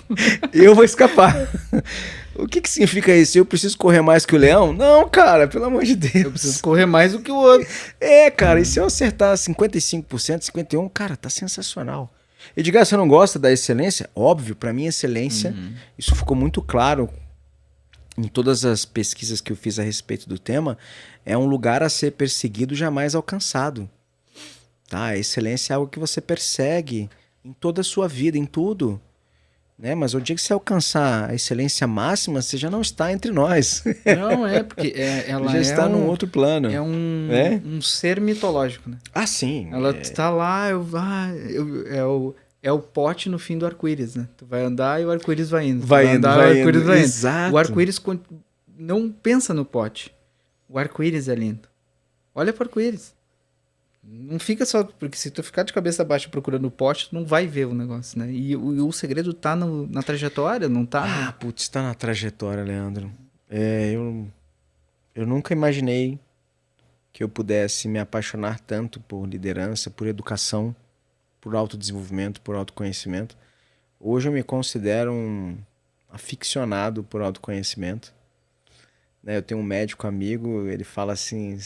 Eu vou escapar. O que significa isso? Eu preciso correr mais que o leão? Não, cara, pelo amor de Deus. Eu preciso correr mais do que o outro. Cara, e se eu acertar 55%, 51%, cara, tá sensacional. Edgar, você não gosta da excelência? Óbvio, pra mim excelência, isso ficou muito claro em todas as pesquisas que eu fiz a respeito do tema, é um lugar a ser perseguido, jamais alcançado. Tá? A excelência é algo que você persegue em toda a sua vida, em tudo. Né? Mas o dia que você alcançar a excelência máxima, você já não está entre nós. Não, porque ela já está num outro plano. É um ser mitológico, né? Ah, sim. Ela está lá, é o pote no fim do arco-íris, né? Tu vai andar e o arco-íris vai indo. Vai indo. Exato. O arco-íris não pensa no pote. O arco-íris é lindo. Olha para o arco-íris. Não fica só... Porque se tu ficar de cabeça baixa procurando o pote, tu não vai ver o negócio, né? E o segredo tá na trajetória, não tá... Putz, tá na trajetória, Leandro. Eu nunca imaginei que eu pudesse me apaixonar tanto por liderança, por educação, por autodesenvolvimento, por autoconhecimento. Hoje eu me considero um aficionado por autoconhecimento. Eu tenho um médico amigo, ele fala assim,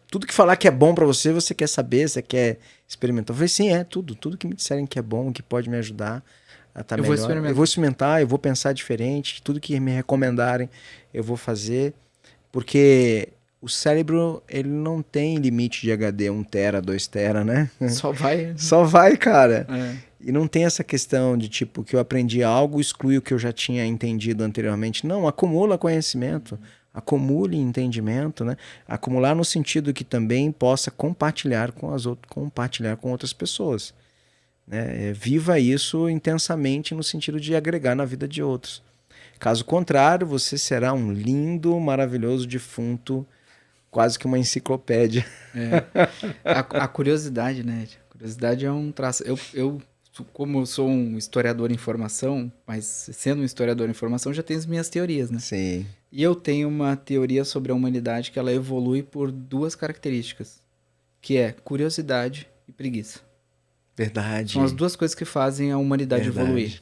tudo que falar que é bom pra você, você quer saber, você quer experimentar. Eu falei, sim, tudo que me disserem que é bom, que pode me ajudar a estar melhor. Eu vou experimentar, eu vou pensar diferente, tudo que me recomendarem eu vou fazer, porque o cérebro, ele não tem limite de HD, 1 tera, 2 tera, né? Só vai. Só vai, cara. E não tem essa questão de tipo, que eu aprendi algo, exclui o que eu já tinha entendido anteriormente. Não, acumula conhecimento. Acumule entendimento, né? Acumular no sentido que também possa compartilhar com outras pessoas. Né? Viva isso intensamente no sentido de agregar na vida de outros. Caso contrário, você será um lindo, maravilhoso defunto, quase que uma enciclopédia. A curiosidade, né? A curiosidade é um traço. Eu como eu sou um historiador em formação, mas sendo um historiador em formação, já tenho as minhas teorias, né? Sim. E eu tenho uma teoria sobre a humanidade que ela evolui por duas características, que é curiosidade e preguiça. Verdade. São as duas coisas que fazem a humanidade evoluir.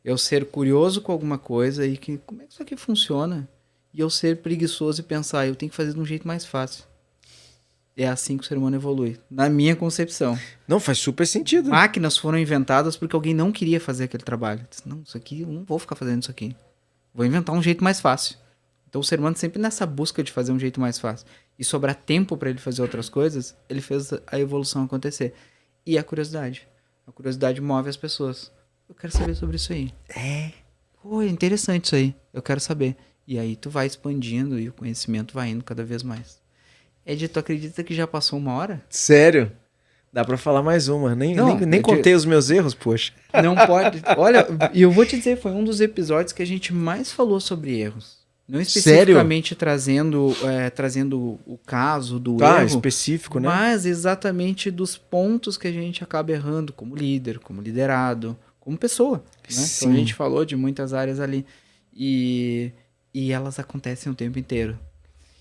Eu ser curioso com alguma coisa e que como é que isso aqui funciona? E eu ser preguiçoso e pensar, eu tenho que fazer de um jeito mais fácil. É assim que o ser humano evolui, na minha concepção. Não, faz super sentido. Máquinas foram inventadas porque alguém não queria fazer aquele trabalho. Disse, não, isso aqui, eu não vou ficar fazendo isso aqui. Vou inventar um jeito mais fácil. Então o ser humano sempre nessa busca de fazer um jeito mais fácil. E sobrar tempo para ele fazer outras coisas, ele fez a evolução acontecer. E a curiosidade. A curiosidade move as pessoas. Eu quero saber sobre isso aí. Pô, é interessante isso aí. Eu quero saber. E aí tu vai expandindo e o conhecimento vai indo cada vez mais. Ed, tu acredita que já passou 1 hora? Sério? Dá pra falar mais uma. Nem contei os meus erros, poxa. Não pode. Olha, e eu vou te dizer, foi um dos episódios que a gente mais falou sobre erros. Não especificamente trazendo o caso do erro. Específico, né? Mas exatamente dos pontos que a gente acaba errando como líder, como liderado, como pessoa. Né? Então a gente falou de muitas áreas ali. E elas acontecem o tempo inteiro.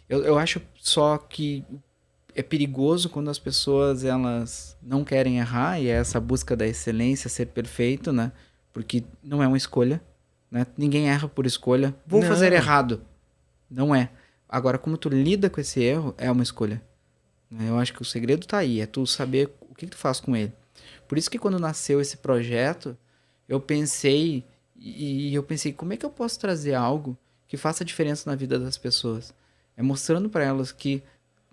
Eu acho só que é perigoso quando as pessoas elas não querem errar, e é essa busca da excelência, ser perfeito, né? Porque não é uma escolha, né? Ninguém erra por escolha. Vou fazer errado. Não é. Agora, como tu lida com esse erro, é uma escolha. Eu acho que o segredo tá aí, é tu saber o que tu faz com ele. Por isso que quando nasceu esse projeto, eu pensei, como é que eu posso trazer algo que faça diferença na vida das pessoas? É mostrando para elas que,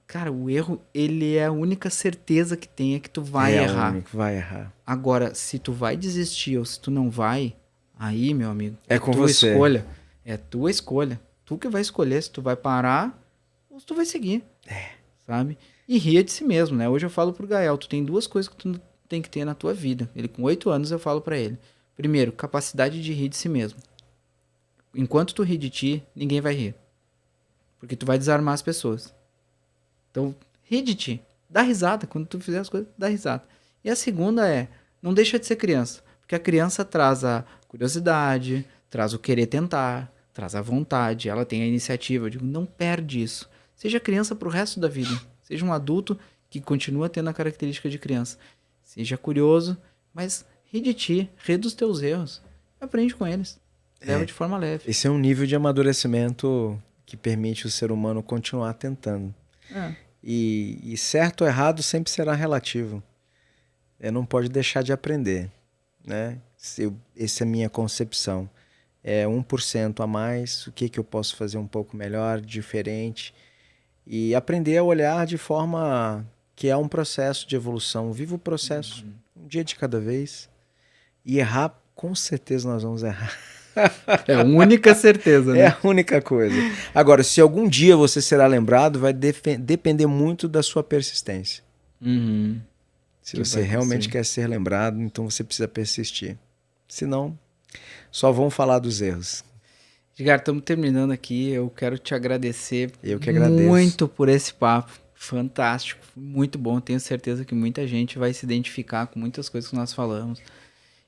cara, o erro, ele é a única certeza que tem, é que tu vai errar. Vai errar. Agora, se tu vai desistir ou se tu não vai, aí, meu amigo, é com tua você. escolha. É tua escolha. Tu que vai escolher se tu vai parar ou se tu vai seguir. Sabe? E ria de si mesmo, né? Hoje eu falo pro Gael, tu tem 2 coisas que tu tem que ter na tua vida. Ele com 8 anos eu falo para ele. Primeiro, capacidade de rir de si mesmo. Enquanto tu ri de ti, ninguém vai rir. Porque tu vai desarmar as pessoas. Então, ri de ti. Dá risada. Quando tu fizer as coisas, dá risada. E a segunda é, não deixa de ser criança. Porque a criança traz a curiosidade, traz o querer tentar, traz a vontade, ela tem a iniciativa. Eu digo, não perde isso. Seja criança pro resto da vida. Seja um adulto que continua tendo a característica de criança. Seja curioso, mas ri de ti, ri dos teus erros. Aprende com eles. Leva de forma leve. Esse é um nível de amadurecimento que permite o ser humano continuar tentando. E certo ou errado sempre será relativo. Não pode deixar de aprender, né? Essa é a minha concepção. É 1% a mais, o que eu posso fazer um pouco melhor, diferente. E aprender a olhar de forma que é um processo de evolução. Viva o processo, um dia de cada vez. E errar, com certeza nós vamos errar. É a única certeza, né? É a única coisa. Agora, se algum dia você será lembrado, vai depender muito da sua persistência. Se você realmente quer ser lembrado, então você precisa persistir. Senão, só vão falar dos erros. Edgar, estamos terminando aqui. Eu quero te agradecer. Eu que agradeço. Muito por esse papo. Fantástico. Muito bom. Tenho certeza que muita gente vai se identificar com muitas coisas que nós falamos.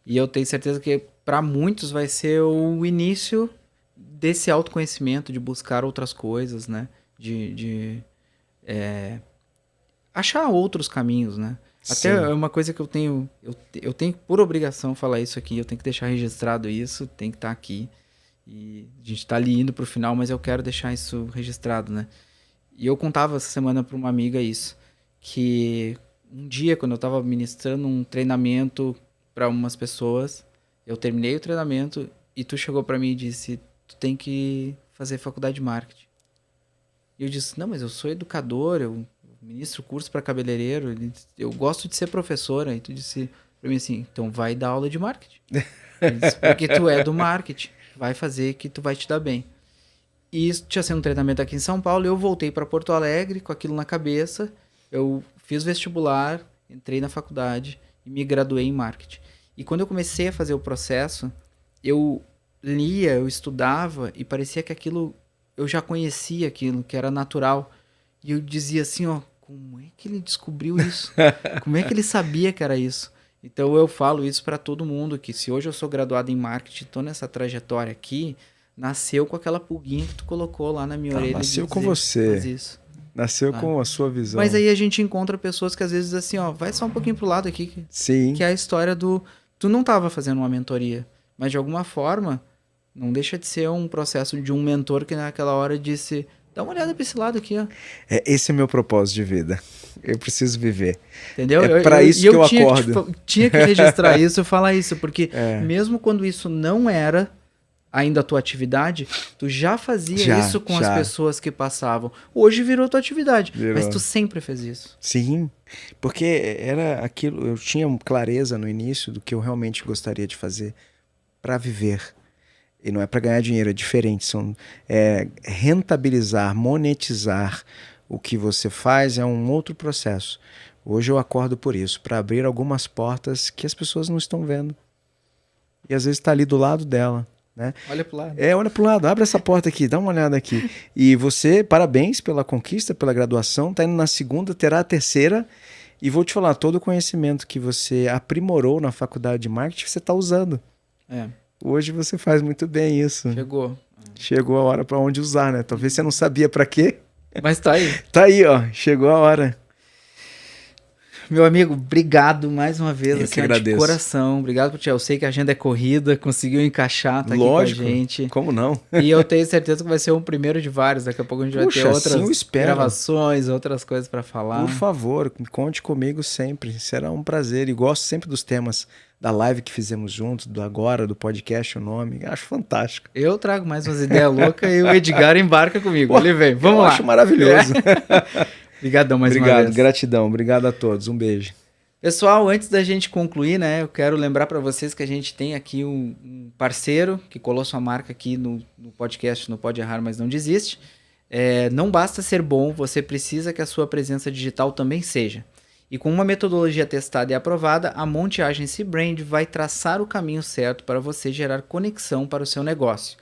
E eu tenho certeza que para muitos vai ser o início desse autoconhecimento, de buscar outras coisas, né? De achar outros caminhos, né? Até é uma coisa que eu tenho por obrigação falar isso aqui, eu tenho que deixar registrado isso, tem que estar aqui. E a gente tá ali indo pro final, mas eu quero deixar isso registrado, né? E eu contava essa semana para uma amiga isso, que um dia, quando eu tava ministrando um treinamento para umas pessoas, eu terminei o treinamento e tu chegou para mim e disse, tu tem que fazer faculdade de marketing. E eu disse, não, mas eu sou educador, eu ministro curso para cabeleireiro, eu gosto de ser professora. E tu disse para mim assim, então vai dar aula de marketing. Eu disse, porque tu é do marketing, vai fazer que tu vai te dar bem. E isso tinha sido um treinamento aqui em São Paulo, eu voltei para Porto Alegre com aquilo na cabeça, eu fiz vestibular, entrei na faculdade e me graduei em marketing. E quando eu comecei a fazer o processo, eu lia, eu estudava e parecia que aquilo, eu já conhecia aquilo, que era natural. E eu dizia assim, ó, como é que ele descobriu isso? Como é que ele sabia que era isso? Então eu falo isso para todo mundo, que se hoje eu sou graduado em marketing, tô nessa trajetória aqui, nasceu com aquela pulguinha que tu colocou lá na minha orelha. Nasceu com você. Faz isso. Nasceu com a sua visão. Mas aí a gente encontra pessoas que às vezes assim, ó, vai só um pouquinho pro lado aqui. Sim. Que é a história do... Tu não tava fazendo uma mentoria, mas de alguma forma, não deixa de ser um processo de um mentor que naquela hora disse, dá uma olhada pra esse lado aqui, ó. Esse é meu propósito de vida. Eu preciso viver. Entendeu? É para isso que eu acordo. Tinha que registrar isso e falar isso, porque mesmo quando isso não era ainda a tua atividade, tu já fazia isso com as pessoas que passavam. Hoje virou tua atividade, mas tu sempre fez isso. Sim, porque era aquilo, eu tinha clareza no início do que eu realmente gostaria de fazer para viver. E não é para ganhar dinheiro, é diferente. Rentabilizar, monetizar o que você faz é um outro processo. Hoje eu acordo por isso, para abrir algumas portas que as pessoas não estão vendo. E às vezes está ali do lado dela. Né? Olha pro lado. Olha pro lado, abre essa porta aqui, dá uma olhada aqui. E você, parabéns pela conquista, pela graduação, tá indo na segunda, terá a terceira, e vou te falar, todo o conhecimento que você aprimorou na faculdade de marketing, você tá usando. Hoje você faz muito bem isso. Chegou a hora para onde usar, né? Talvez você não sabia para quê. Mas tá aí. Tá aí, ó, chegou a hora. Meu amigo, obrigado mais uma vez, assim, de coração. Obrigado por ti. Eu sei que a agenda é corrida, conseguiu encaixar, tá Lógico, aqui com a gente. Como não? E eu tenho certeza que vai ser o primeiro de vários. Daqui a pouco a gente vai ter outras gravações, outras coisas para falar. Por favor, conte comigo sempre. Será um prazer. E gosto sempre dos temas da live que fizemos juntos, do agora, do podcast, o nome. Acho fantástico. Eu trago mais umas ideias loucas e o Edgar embarca comigo. Ele vem. Vamos lá. Acho maravilhoso. Obrigadão mais uma vez. Obrigado, gratidão. Obrigado a todos. Um beijo. Pessoal, antes da gente concluir, né, eu quero lembrar para vocês que a gente tem aqui um parceiro que colou sua marca aqui no podcast, no Pode Errar, Mas Não Desiste. Não basta ser bom, você precisa que a sua presença digital também seja. E com uma metodologia testada e aprovada, a Monte Agency Brand vai traçar o caminho certo para você gerar conexão para o seu negócio.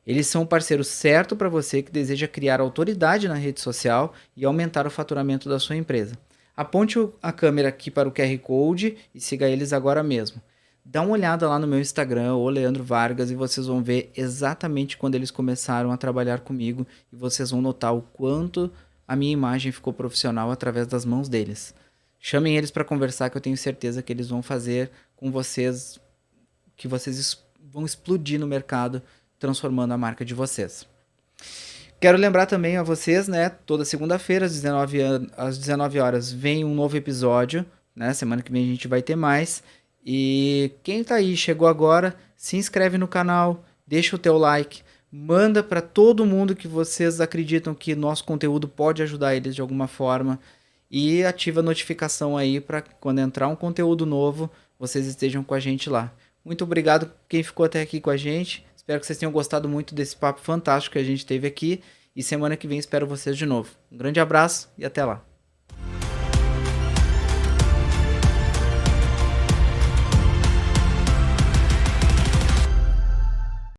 Eles são o parceiro certo para você que deseja criar autoridade na rede social e aumentar o faturamento da sua empresa. Aponte a câmera aqui para o QR Code e siga eles agora mesmo. Dá uma olhada lá no meu Instagram, o Leandro Vargas, e vocês vão ver exatamente quando eles começaram a trabalhar comigo e vocês vão notar o quanto a minha imagem ficou profissional através das mãos deles. Chamem eles para conversar que eu tenho certeza que eles vão fazer com vocês, que vocês vão explodir no mercado, transformando a marca de vocês. Quero lembrar também a vocês, né, toda segunda-feira às 19 horas vem um novo episódio, né, semana que vem a gente vai ter mais. E quem tá aí, chegou agora, se inscreve no canal, deixa o teu like, manda para todo mundo que vocês acreditam que nosso conteúdo pode ajudar eles de alguma forma e ativa a notificação aí para quando entrar um conteúdo novo, vocês estejam com a gente lá. Muito obrigado quem ficou até aqui com a gente. Espero que vocês tenham gostado muito desse papo fantástico que a gente teve aqui. E semana que vem espero vocês de novo. Um grande abraço e até lá.